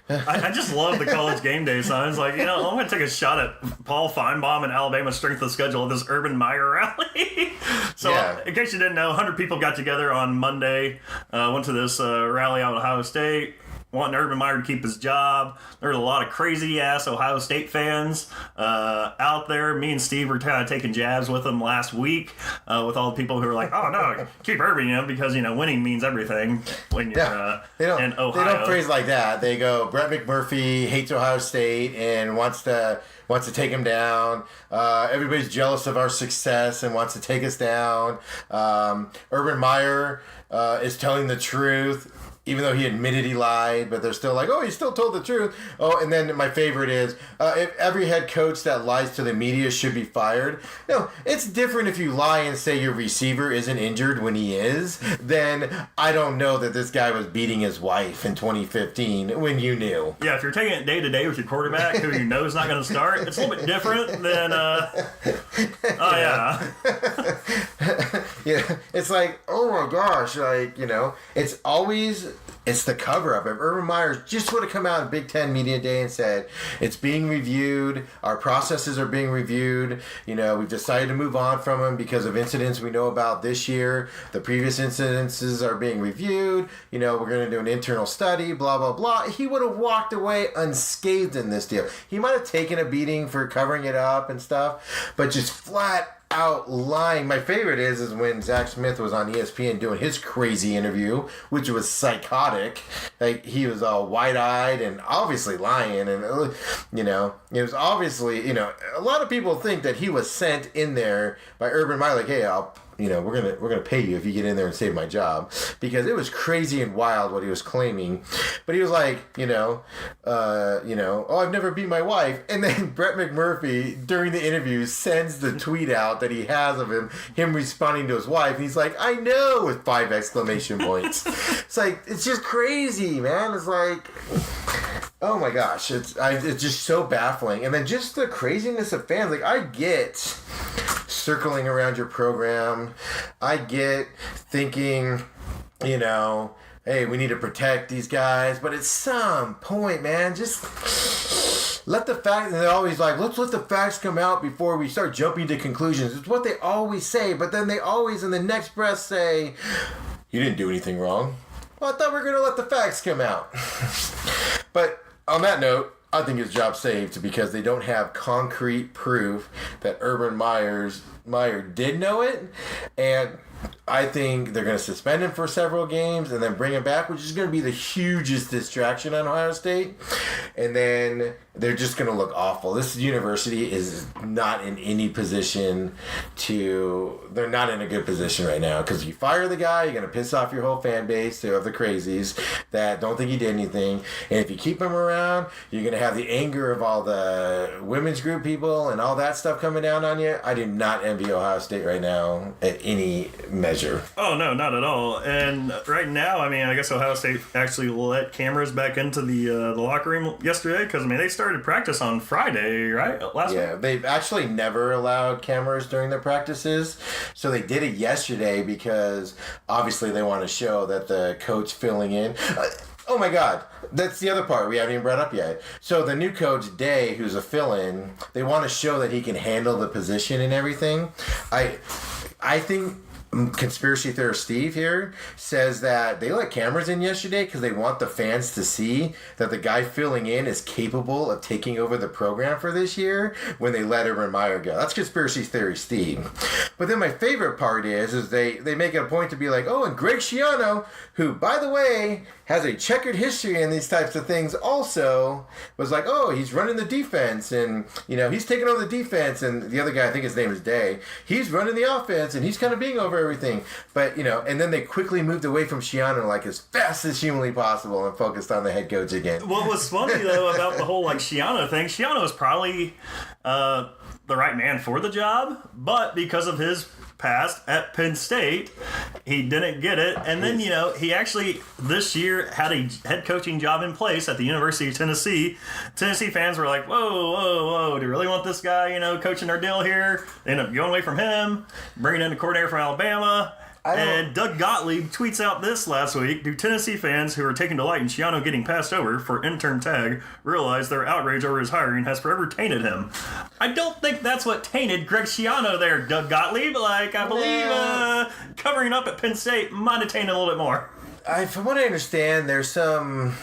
I just love the college game day signs. Like, I'm going to take a shot at Paul Feinbaum and Alabama's strength of schedule at this Urban Meyer rally. So, in case you didn't know, 100 people got together on Monday, went to this rally out at Ohio State, wanting Urban Meyer to keep his job. There were a lot of crazy-ass Ohio State fans out there. Me and Steve were kind of taking jabs with them last week with all the people who were like, oh, no, keep Urban, because, winning means everything when you're in Ohio. They don't phrase like that. They go, Brett McMurphy hates Ohio State and wants to take him down. Everybody's jealous of our success and wants to take us down. Urban Meyer is telling the truth, even though he admitted he lied, but they're still like, oh, he still told the truth. Oh, and then my favorite is, if every head coach that lies to the media should be fired. No, it's different if you lie and say your receiver isn't injured when he is, then I don't know that this guy was beating his wife in 2015 when you knew. Yeah, if you're taking it day to day with your quarterback who you know is not going to start, it's a little bit different than, yeah, it's like, oh my gosh, it's always it's the cover up. If Urban Meyer just would have come out on Big Ten Media Day and said, it's being reviewed, our processes are being reviewed, we've decided to move on from him because of incidents we know about this year. The previous incidences are being reviewed. We're going to do an internal study, blah, blah, blah. He would have walked away unscathed in this deal. He might have taken a beating for covering it up and stuff, but just flat out lying. My favorite is when Zach Smith was on ESPN doing his crazy interview, which was psychotic. Like, he was all wide-eyed and obviously lying, and it was obviously, a lot of people think that he was sent in there by Urban Meyer, like, hey, we're gonna pay you if you get in there and save my job, because it was crazy and wild what he was claiming. But he was like, oh, I've never beat my wife, and then Brett McMurphy during the interview sends the tweet out that he has of him responding to his wife, and he's like, I know, with 5 exclamation points. It's just crazy, man. It's like, oh my gosh, it's just so baffling. And then just the craziness of fans. Like, I get circling around your program. I get thinking, hey, we need to protect these guys. But at some point, man, just let the facts, and they're always like, let's let the facts come out before we start jumping to conclusions. It's what they always say, but then they always in the next breath say, you didn't do anything wrong. Well, I thought we were going to let the facts come out. But on that note, I think his job's saved because they don't have concrete proof that Urban Meyer did know it. And I think they're going to suspend him for several games and then bring him back, which is going to be the hugest distraction on Ohio State. And then they're just going to look awful. This university is not in any position they're not in a good position right now, because if you fire the guy, you're going to piss off your whole fan base of the crazies that don't think he did anything. And if you keep him around, you're going to have the anger of all the women's group people and all that stuff coming down on you. I do not envy Ohio State right now at any measure. Oh, no, not at all. And right now, I guess Ohio State actually let cameras back into the locker room yesterday, because, they started practice on Friday, right? Last week? They've actually never allowed cameras during their practices. So they did it yesterday because obviously they want to show that the coach filling in. Oh my God, that's the other part we haven't even brought up yet. So the new coach, Day, who's a fill-in, they want to show that he can handle the position and everything. I think conspiracy theorist Steve here says that they let cameras in yesterday because they want the fans to see that the guy filling in is capable of taking over the program for this year when they let Urban Meyer go. That's conspiracy theory Steve. But then my favorite part is they make it a point to be like, oh, and Greg Schiano, who, by the way, has a checkered history in these types of things, also was like, oh, he's running the defense, and he's taking over the defense, and the other guy, I think his name is Day, he's running the offense, and he's kind of being over everything. But and then they quickly moved away from Schiano like as fast as humanly possible and focused on the head coach again. What was funny though about the whole Schiano thing, Schiano is probably the right man for the job, but because of his past at Penn State, he didn't get it. And then, he actually this year had a head coaching job in place at the University of Tennessee. Tennessee fans were like, whoa, do you really want this guy, coaching our deal here? They ended up going away from him, bringing in a coordinator from Alabama. And Doug Gottlieb tweets out this last week: do Tennessee fans who are taking delight in Schiano getting passed over for intern tag realize their outrage over his hiring has forever tainted him? I don't think that's what tainted Greg Schiano there, Doug Gottlieb. I believe covering up at Penn State might have tainted a little bit more. From what I understand, there's some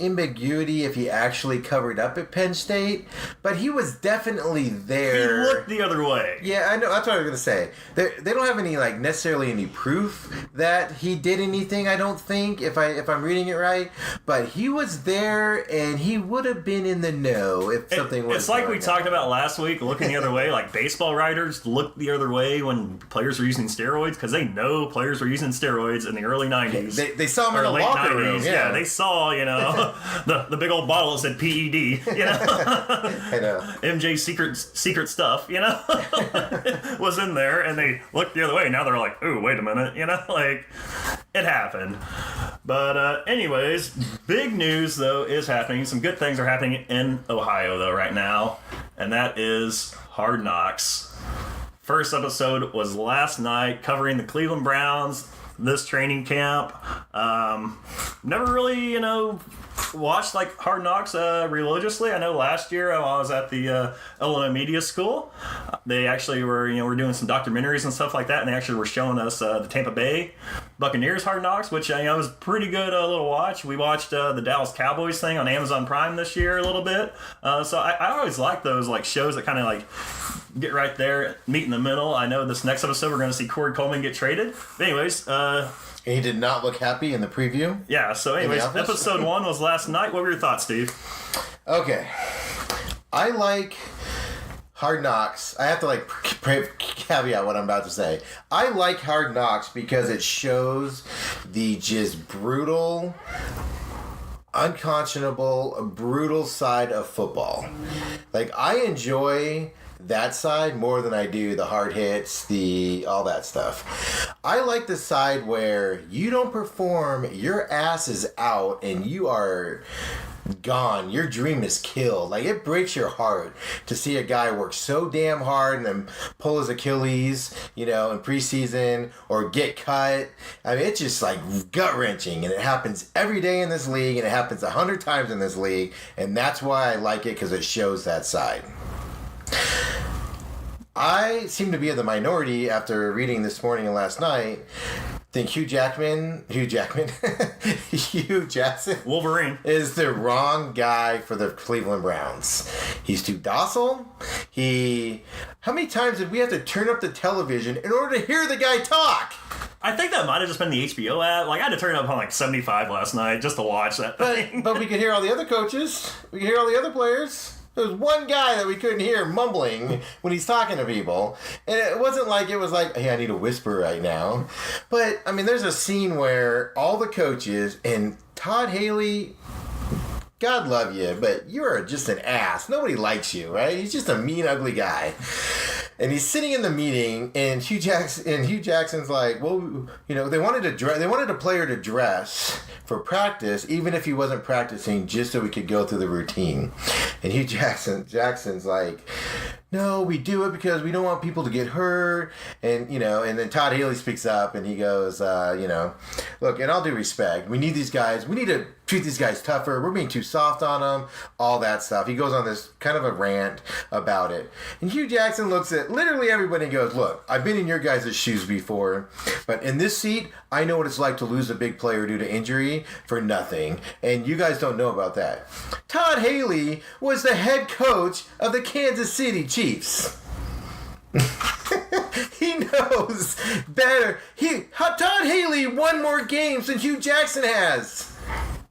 ambiguity if he actually covered up at Penn State, but he was definitely there. He looked the other way. Yeah, I know. That's what I was gonna say. They don't have any necessarily any proof that he did anything. I don't think, if I'm reading it right, but he was there and he would have been in the know if something was. It's like we talked about last week, looking the other way. Like baseball writers look the other way when players were using steroids because they know players were using steroids in the early '90s. They saw him in the locker room. Yeah, they saw the big old bottle that said PED, I know. MJ's secret stuff, was in there, and they looked the other way. Now they're like, "Ooh, wait a minute," it happened. But anyways, big news though is happening. Some good things are happening in Ohio though right now, and that is Hard Knocks. First episode was last night, covering the Cleveland Browns. this training camp. Never really, watched like Hard Knocks religiously. I know last year I was at the Illinois Media School. They actually were doing some documentaries and stuff like that, and they actually were showing us the Tampa Bay Buccaneers Hard Knocks, which was a pretty good little watch. We watched the Dallas Cowboys thing on Amazon Prime this year a little bit. So I always like those like shows that kind of like get right there, meet in the middle. I know this next episode we're going to see Corey Coleman get traded. But anyways, he did not look happy in the preview. Yeah. So anyways, episode 1 was last night. What were your thoughts, Steve? Okay, I like Hard Knocks. I have to like caveat what I'm about to say. I like Hard Knocks because it shows the just brutal, unconscionable, brutal side of football. Like, I enjoy that side more than I do the hard hits, all that stuff. I like the side where you don't perform, your ass is out, and you are gone. Your dream is killed. Like, it breaks your heart to see a guy work so damn hard and then pull his Achilles, in preseason, or get cut. I mean, it's just like gut-wrenching, and it happens every day in this league, and it happens 100 times in this league, and that's why I like it, because it shows that side. I seem to be in the minority after reading this morning and last night. Think Hugh Jackson, Wolverine, is the wrong guy for the Cleveland Browns. He's too docile. How many times did we have to turn up the television in order to hear the guy talk? I think that might have just been the HBO app. Like, I had to turn it up on like 75 last night just to watch that thing. But we could hear all the other coaches. We could hear all the other players. There was one guy that we couldn't hear mumbling when he's talking to people. And it wasn't like, hey, I need to whisper right now. But, I mean, there's a scene where all the coaches and Todd Haley, God love you, but you're just an ass. Nobody likes you, right? He's just a mean, ugly guy. And he's sitting in the meeting, and Hugh Jackson's like, well, they wanted a player to dress for practice, even if he wasn't practicing, just so we could go through the routine. And Hugh Jackson's like, no, we do it because we don't want people to get hurt. And, and then Todd Haley speaks up and he goes, look, in all due respect, we need these guys. We need to treat these guys tougher. We're being too soft on them. All that stuff. He goes on this kind of a rant about it. And Hugh Jackson looks at literally everybody and goes, look, I've been in your guys' shoes before, but in this seat, I know what it's like to lose a big player due to injury for nothing. And you guys don't know about that. Todd Haley was the head coach of the Kansas City Chiefs. He knows better. Todd Haley won more games than Hugh Jackson has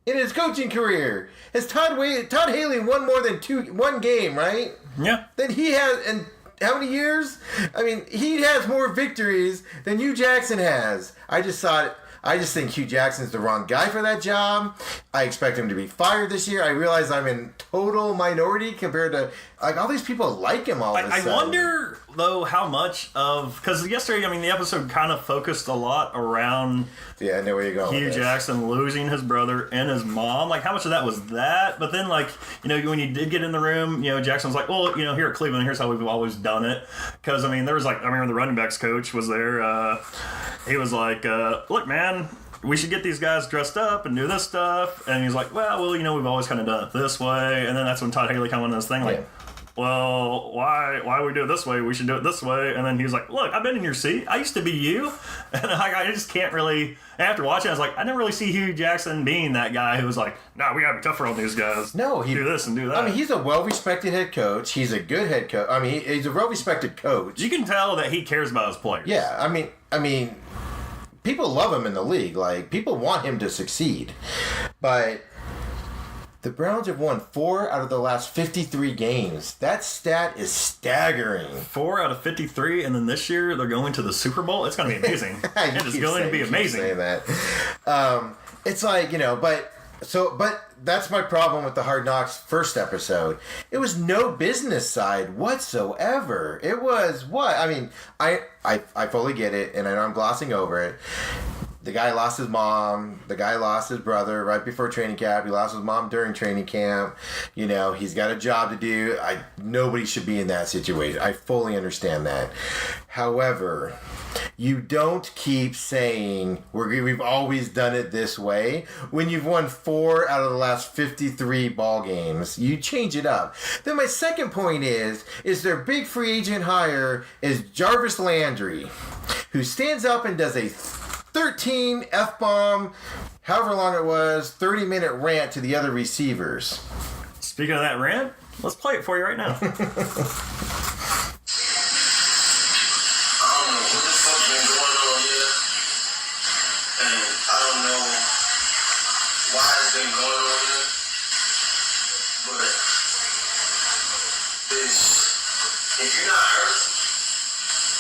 in his coaching career. Has Todd Haley won more than one game, right? Yeah. Then he has, and how many years? I mean, he has more victories than Hugh Jackson has. I just think Hugh Jackson's the wrong guy for that job. I expect him to be fired this year. I realize I'm in total minority compared to, like, all these people like him all of a sudden. I wonder, though, how much of, because yesterday, the episode kind of focused a lot around I know where you're going Hugh Jackson losing his brother and his mom. Like, how much of that was that? But then, like, when you did get in the room, Jackson was like, well, here at Cleveland, here's how we've always done it. Because, there was, like, I remember the running backs coach was there. He was like, look, man, we should get these guys dressed up and do this stuff. And he's like, well, we've always kind of done it this way. And then that's when Todd Haley came on this thing, like, well, why we do it this way? We should do it this way. And then he was like, look, I've been in your seat. I used to be you. And I just can't really, after watching, I was like, I never really see Hugh Jackson being that guy who was like, no, we got to be tougher on these guys. No, he do this and do that. He's a well-respected head coach. He's a good head coach. He's a well-respected coach. You can tell that he cares about his players. Yeah, I mean, people love him in the league. Like, people want him to succeed. But the Browns have won 4 out of the last 53 games. That stat is staggering. 4 out of 53, and then this year they're going to the Super Bowl. It's going to be amazing. It is going to be amazing. Saying that. It's like, but that's my problem with the Hard Knocks first episode. It was no business side whatsoever. It was what? I fully get it, and I know I'm glossing over it. The guy lost his mom. The guy lost his brother right before training camp. He lost his mom during training camp. He's got a job to do. Nobody should be in that situation. I fully understand that. However, you don't keep saying we've always done it this way when you've won 4 out of the last 53 ball games. You change it up. Then my second point is their big free agent hire is Jarvis Landry, who stands up and does a 13 F-bomb, however long it was, 30-minute rant to the other receivers. Speaking of that rant, let's play it for you right now. I don't know what the fuck been going on here, and I don't know why it's been going on here, but if you're not hurt,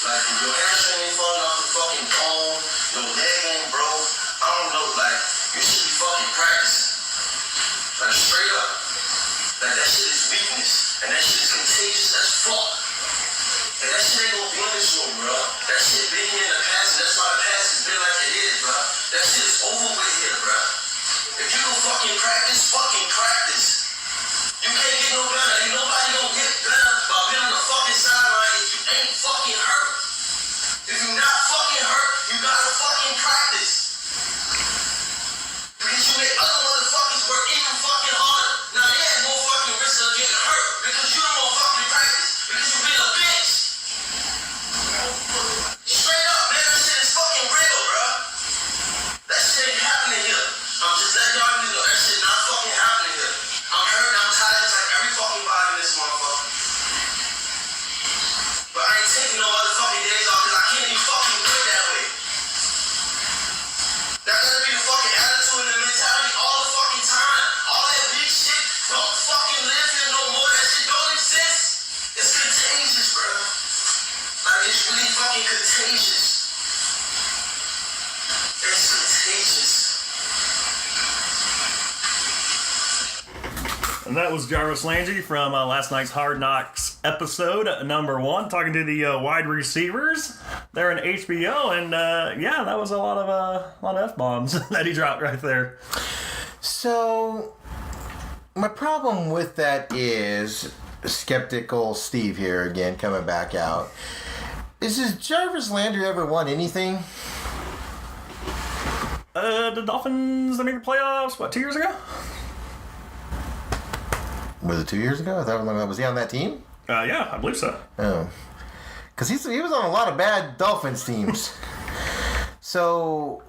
like if your hamstring ain't falling off the fucking bone, your leg ain't broke, I don't know, like you should be fucking practicing, like straight up, like that shit is weakness, and that shit is contagious as fuck. And that shit ain't gonna be in this room, bro. That shit been here in the past, and that's why the past has been like it is, bro. That shit is over with here, bro. If you don't fucking practice. You can't get no better. Ain't nobody gonna get better by being on the fucking sideline if you ain't fucking hurt. If you're not fucking hurt, you gotta fucking practice. Because you make other motherfuckers work even fucking harder. Now they have more fucking risk of getting hurt because you don't want fucking practice. Because you been a bitch. Straight up, man, that shit is fucking real, bro. That shit ain't happening here. I'm just letting y'all know that shit not fucking happening here. I'm hurt, I'm tired, it's like every fucking body in this motherfucker. But I ain't taking no motherfucking days off because I can't be fucking good that way. That gotta be the fucking attitude and the mentality all the fucking time. All that big shit don't fucking live here no more. That shit don't exist. It's contagious, bro. Like, it's really fucking contagious. It's contagious. And that was Jarvis Landry from last night's Hard Knocks episode number 1, talking to the wide receivers there in HBO, and that was a lot of F-bombs that he dropped right there. So, my problem with that is, skeptical Steve here again coming back out. Has Jarvis Landry ever won anything? The Dolphins, they made the playoffs, 2 years ago? Was it 2 years ago? I thought was he on that team? Yeah, I believe so. Oh, because he was on a lot of bad Dolphins teams. So,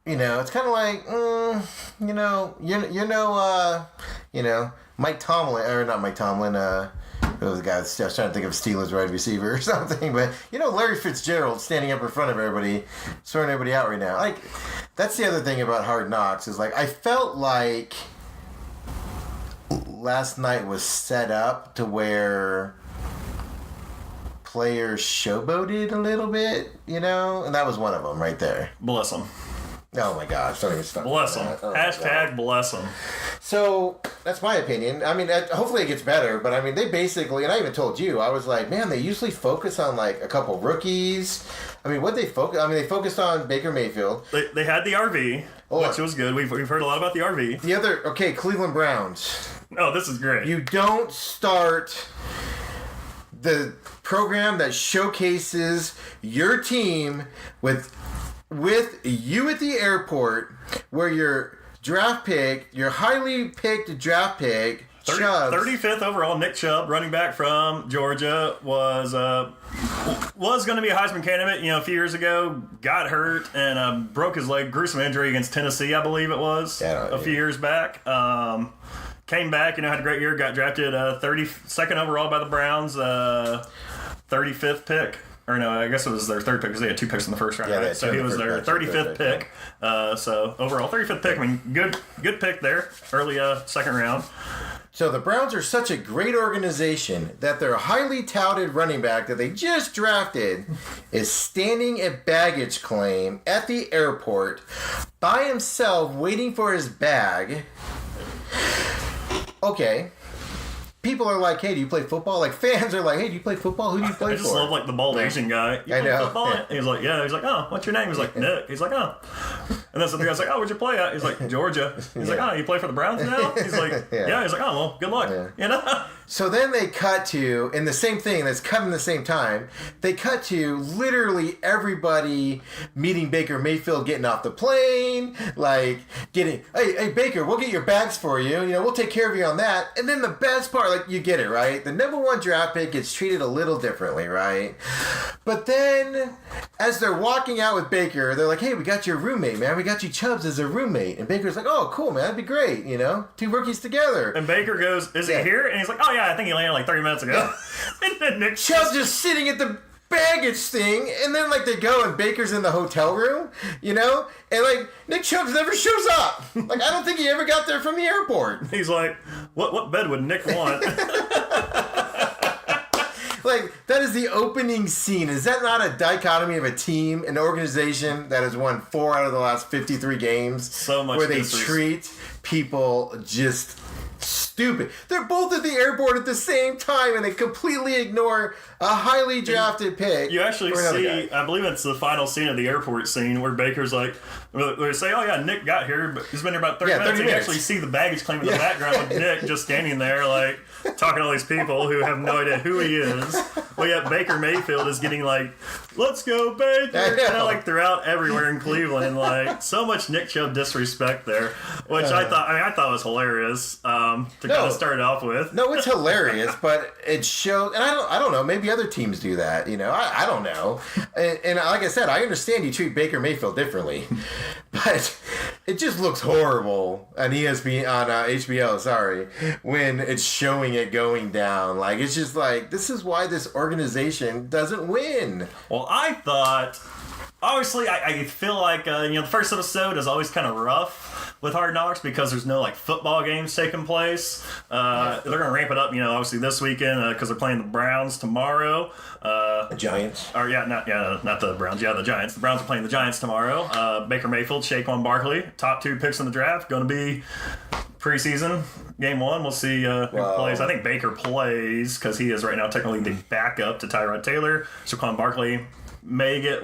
it's kind of like, Mike Tomlin, or not Mike Tomlin. It was the guy I was trying to think of Steelers wide receiver or something. But Larry Fitzgerald standing up in front of everybody, throwing everybody out right now. Like, that's the other thing about Hard Knocks is like I felt like last night was set up to where players showboated a little bit, and that was one of them right there. Bless them. Oh my gosh, don't even start. Bless them. Hashtag bless them. So, that's my opinion. I mean, hopefully it gets better, but I mean, they basically, and I even told you, I was like, man, they usually focus on like a couple rookies. I mean, they focused on Baker Mayfield. They had the RV, which was good. We've heard a lot about the RV. The other, Cleveland Browns. Oh, this is great. You don't start the program that showcases your team with you at the airport where your draft pick, your highly picked draft pick, 35th overall, Nick Chubb, running back from Georgia, was going to be a Heisman candidate, a few years ago, got hurt and broke his leg, gruesome injury against Tennessee, I believe it was, a few years back. Came back, had a great year, got drafted 32nd overall by the Browns, 35th pick. Or no, I guess it was their third pick because they had 2 picks in the first round, right? So he was their 35th pick. So overall, 35th pick. I mean, good pick there, early second round. So the Browns are such a great organization that their highly touted running back that they just drafted is standing at baggage claim at the airport by himself waiting for his bag. Okay. people are like, hey, do you play football? Like, fans are like, hey, do you play football? Who do you play I for? just love, like, the bald Asian guy. You play football? Yeah. He's like, yeah. He's like, oh, what's your name? He's like, Nick. He's like, oh. And then some guy's like, oh, where'd you play at? He's like, Georgia. He's like, oh, you play for the Browns now? He's like, yeah. He's like, oh, well, good luck. You know? So then they cut to, in the same thing that's cut in the same time, they cut to literally everybody meeting Baker Mayfield, getting off the plane, like hey Baker, we'll get your bags for you, we'll take care of you on that. And then the best part, like, you get it, right? The number 1 draft pick gets treated a little differently, right? But then, as they're walking out with Baker, they're like, hey, we got your roommate, man. We got you Chubbs as a roommate. And Baker's like, oh, cool, man. That'd be great, 2 rookies together. And Baker goes, is he here? And he's like, oh, yeah, I think he landed like 30 minutes ago. And then Nick Chubb's just sitting at the baggage thing, and then, like, they go and Baker's in the hotel room, and, like, Nick Chubbs never shows up. Like, I don't think he ever got there from the airport. He's like, what bed would Nick want? Like, that is the opening scene. Is that not a dichotomy of a team, an organization that has won 4 out of the last 53 games? So much where they treat people just stupid. They're both at the airport at the same time, and they completely ignore a highly drafted pick. You actually see, I believe it's the final scene of the airport scene where Baker's like, they say, oh yeah, Nick got here, but he's been here about 30 minutes. And you actually see the baggage claim in the background with Nick just standing there, like, talking to all these people who have no idea who he is. Well, yeah, Baker Mayfield is getting like, let's go Baker, like throughout everywhere in Cleveland. Like, so much Nick Chubb disrespect there, which I thought was hilarious to kind of start off with. No, it's hilarious, but it shows, and I don't know, maybe other teams do that, I don't know. And like I said, I understand you treat Baker Mayfield differently, but it just looks horrible on ESPN, on HBO, sorry, when it's showing it going down. Like, it's just like, this is why this organization doesn't win. Well, I thought, obviously, I feel like, the first episode is always kind of rough with Hard Knocks because there's no, like, football games taking place. They're going to ramp it up, obviously this weekend because they're playing the Browns tomorrow. The Giants? Or, not the Browns. Yeah, the Giants. The Browns are playing the Giants tomorrow. Baker Mayfield, Saquon Barkley, top 2 picks in the draft, going to be preseason. Game 1, we'll see who plays. I think Baker plays because he is right now technically the backup to Tyrod Taylor. Saquon Barkley may get,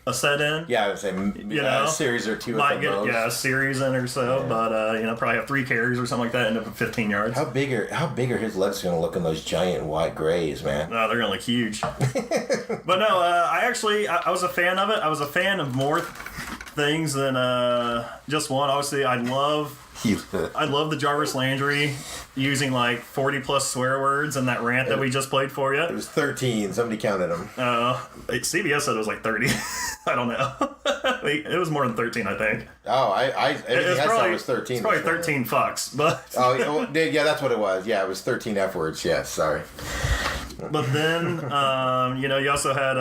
a set in? Yeah, I would say a series or 2 might at get most. a series in or so, but probably have 3 carries or something like that, end up with 15 yards. How big are his legs going to look in those giant white grays, man? No, they're going to look huge. But no, I was a fan of it. I was a fan of more things than just one. Obviously, I love the Jarvis Landry using like 40 plus swear words in that rant that we just played for you. It was 13. Somebody counted them. CBS said it was like 30. I don't know. It was more than 13, I think. Oh, everything I saw was 13. It's probably 13 fucks, but... yeah, that's what it was. Yeah, it was 13 F words. Yes, sorry. But then, you also had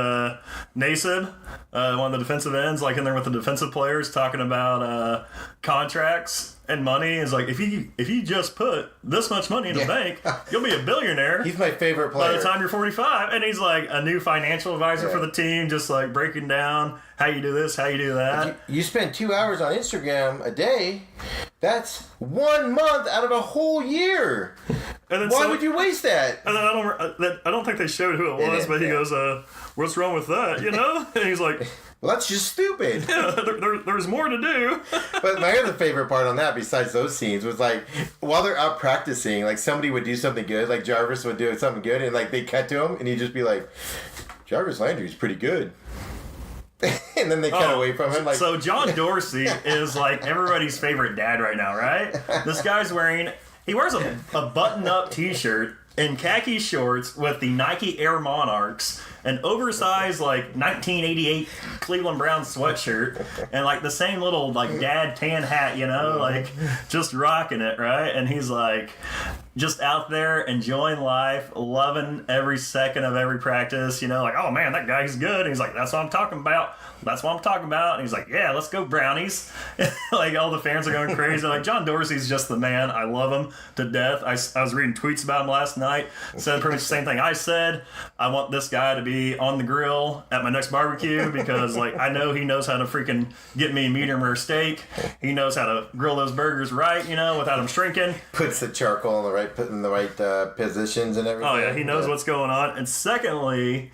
Nasib, one of the defensive ends, like in there with the defensive players, talking about contracts and money. Is like, if you just put this much money in the bank, you'll be a billionaire. He's my favorite player. By the time you're 45. And he's like a new financial advisor for the team, just like breaking down how you do this, how you do that. You spend 2 hours on Instagram a day. That's 1 month out of a whole year. And then Why would you waste that? And then I don't think they showed who it was, but he goes, what's wrong with that, And he's like... Well, that's just stupid. Yeah, there's more to do. But my other favorite part on that, besides those scenes, was like, while they're out practicing, like somebody would do something good, like Jarvis would do something good, and like they cut to him, and he'd just be like, Jarvis Landry's pretty good. And then they cut away from him. Like, so John Dorsey is like everybody's favorite dad right now, right? This guy's he wears a button-up t-shirt and khaki shorts with the Nike Air Monarchs, an oversized like 1988 Cleveland Browns sweatshirt, and like the same little like dad tan hat, like just rocking it, right? And he's like just out there enjoying life, loving every second of every practice, like, oh man, that guy's good. And he's like, that's what I'm talking about. that's what I'm talking about. And he's like, yeah, let's go Brownies. Like, all the fans are going crazy. Like, John Dorsey's just the man. I love him to death. I was reading tweets about him last night. Said pretty much the same thing I said. I want this guy to be on the grill at my next barbecue because, like, I know he knows how to freaking get me medium rare steak. He knows how to grill those burgers right, without them shrinking. Puts the charcoal in the right positions and everything. Oh, yeah, he knows what's going on. And secondly,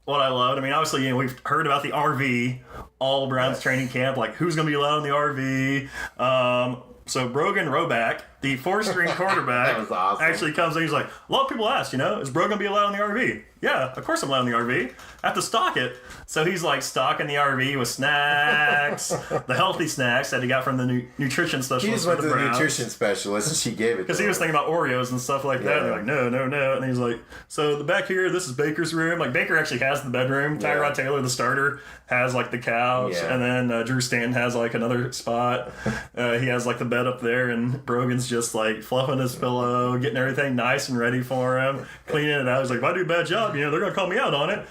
what I loved, I mean, obviously, we've heard about the RV, all Browns training camp, like who's going to be allowed in the RV. So Brogan Roback, the four-string quarterback, that was awesome. actually comes in. He's like, a lot of people ask, is Brogan going to be allowed in the RV? Yeah, of course I'm allowed in the RV. I have to stock it. So he's like stocking the RV with snacks, the healthy snacks that he got from the nutrition specialist. He just went to the nutrition specialist and she gave it. Because he was thinking about Oreos and stuff like that. And they're like, no. And he's like, so the back here, this is Baker's room. Like, Baker actually has the bedroom. Tyrod Taylor, the starter, has like the couch. Yeah. And then Drew Stanton has like another spot. He has like the bed up there. And Brogan's just like fluffing his pillow, getting everything nice and ready for him, cleaning it out. He's like, if I do a bad job, they're going to call me out on it.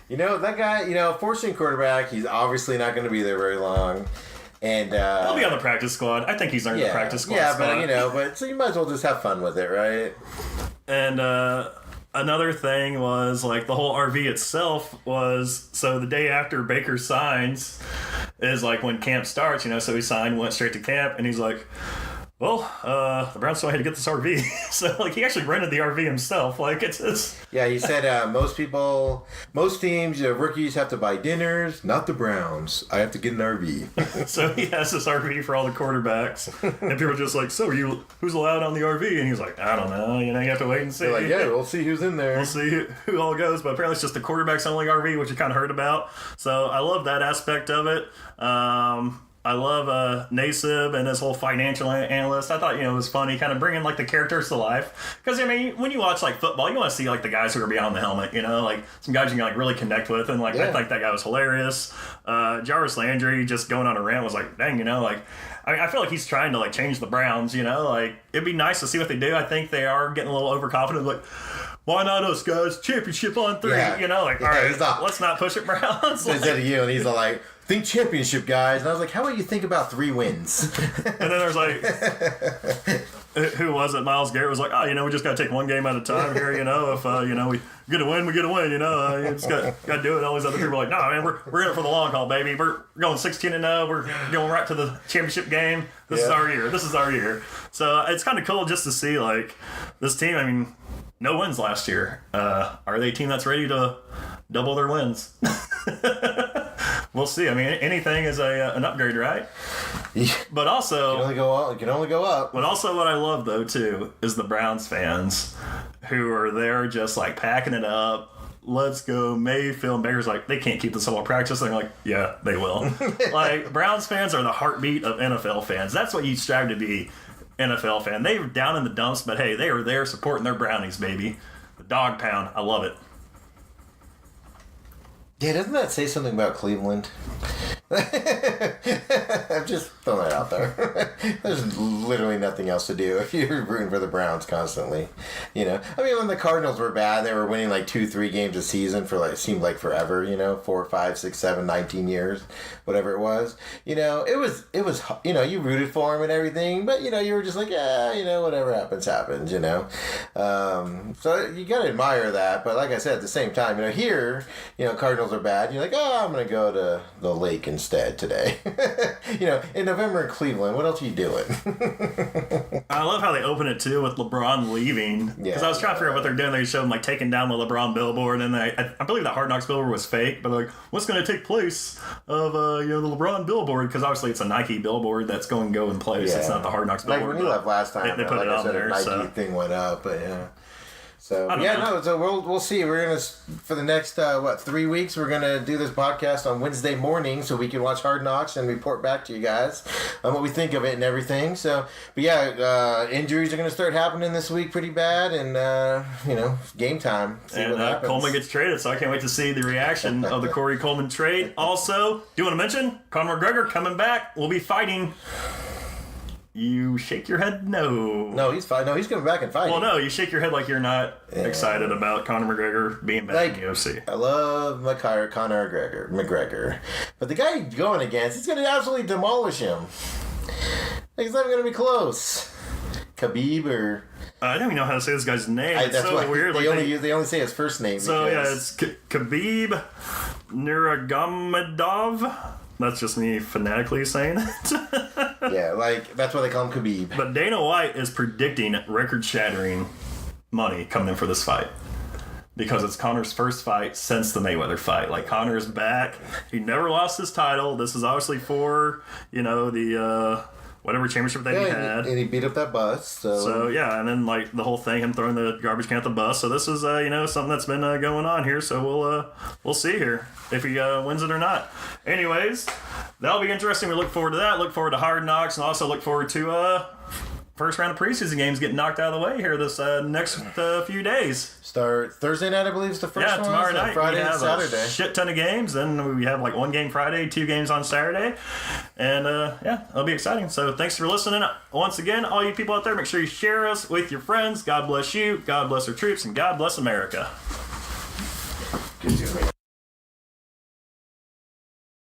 That guy, four-string quarterback, he's obviously not going to be there very long. And he'll be on the practice squad. I think he's earned the practice squad. Yeah, spot. but so you might as well just have fun with it, right? And another thing was, like, the whole RV itself was, so the day after Baker signs is like when camp starts, so he signed, went straight to camp, and he's like, well, the Browns still had to get this RV. So, like, he actually rented the RV himself. Like, it's... Yeah, he said most teams, rookies have to buy dinners, not the Browns. I have to get an RV. So he has this RV for all the quarterbacks. And people are just like, so who's allowed on the RV? And he's like, I don't know. You have to wait and see. They're like, yeah, we'll see who's in there. We'll see who all goes. But apparently it's just the quarterbacks only RV, which you kind of heard about. So I love that aspect of it. I love Nasib and his whole financial analyst. I thought, it was funny, kind of bringing, like, the characters to life. Because, I mean, when you watch, like, football, you want to see, like, the guys who are behind the helmet, like, some guys you can, like, really connect with. And, like, I think that guy was hilarious. Jarvis Landry just going on a rant was like, dang, like, I feel like he's trying to, like, change the Browns, like, it'd be nice to see what they do. I think they are getting a little overconfident, like, why not us, guys? Championship on 3, like, all right, let's not push it, Browns. Like, instead of you, and he's like, think championship, guys. And I was like, how about you think about 3 wins? And then there's like, who was it? Miles Garrett was like, we just got to take one game at a time here, if, we get a win, we get a win, you just got to do it. All these other people are like, no, man, we're in it for the long haul, baby. We're going 16-0. We're going right to the championship game. This is our year. This is our year. So it's kind of cool just to see, like, this team, I mean, no wins last year. Are they a team that's ready to double their wins? We'll see. I mean, anything is an upgrade, right? Yeah. But also... It can only go up. But also what I love, though, too, is the Browns fans who are there just, like, packing it up. Let's go, Mayfield. Baker's like, they can't keep this whole practice. They're like, yeah, they will. Like, Browns fans are the heartbeat of NFL fans. That's what you strive to be, NFL fan. They were down in the dumps, but hey, they were there supporting their Brownies, baby. The dog pound. I love it. Yeah, doesn't that say something about Cleveland? I'm just throwing that out there. There's literally nothing else to do if you're rooting for the Browns constantly. I mean, when the Cardinals were bad, they were winning like 2-3 games a season for it seemed like forever, 4, 5, 6, 7, 19 years, whatever it was. It was you rooted for them and everything, but you were just like, yeah, whatever happens. So you gotta admire that, but like I said, at the same time, here, Cardinals are bad, you're like, I'm gonna go to the lake instead today. In November in Cleveland, what else are you doing? I love how they open it too with LeBron leaving. Because I was trying to figure out what they're doing. They showed him like taking down the LeBron billboard, and I believe that Hard Knocks billboard was fake. But like, what's going to take place of the LeBron billboard? Because obviously it's a Nike billboard that's going to go in place. Yeah. It's not the Hard Knocks billboard. Like when we left last time, they put it on there. The Nike thing went up, but yeah. So so we'll see. We're gonna for the next 3 weeks. We're gonna do this podcast on Wednesday morning, so we can watch Hard Knocks and report back to you guys on what we think of it and everything. So, but yeah, injuries are gonna start happening this week pretty bad, and game time. See and what happens. Coleman gets traded, so I can't wait to see the reaction of the Corey Coleman trade. Also, do you want to mention Conor McGregor coming back? We'll be fighting You shake your head no. No, he's fine. No, he's coming back and fighting. Well, no, you shake your head like you're not excited about Conor McGregor being back in the UFC. I love Conor McGregor. But the guy he's going against, he's going to absolutely demolish him. Like, it's not even going to be close. Khabib or... I don't even know how to say this guy's name. It's that's so why weird. They only say his first name. So, because... yeah, it's Khabib Nurmagomedov. That's just me phonetically saying it. Yeah, like, that's why they call him Khabib. But Dana White is predicting record-shattering money coming in for this fight. Because it's Conor's first fight since the Mayweather fight. Like, Conor is back. He never lost his title. This is obviously for, the... whatever championship that he had. And he beat up that bus. So, yeah, and then, like, the whole thing, him throwing the garbage can at the bus. So this is, something that's been going on here. So we'll see here if he wins it or not. Anyways, that'll be interesting. We look forward to that. Look forward to Hard Knocks. And also look forward to first round of preseason games getting knocked out of the way here this next few days. Start Thursday night, I believe, is the first one. Yeah, tomorrow night. Friday we have and Saturday. A shit ton of games. Then we have like 1 game Friday, 2 games on Saturday. And it'll be exciting. So thanks for listening. Once again, all you people out there, make sure you share us with your friends. God bless you. God bless our troops. And God bless America.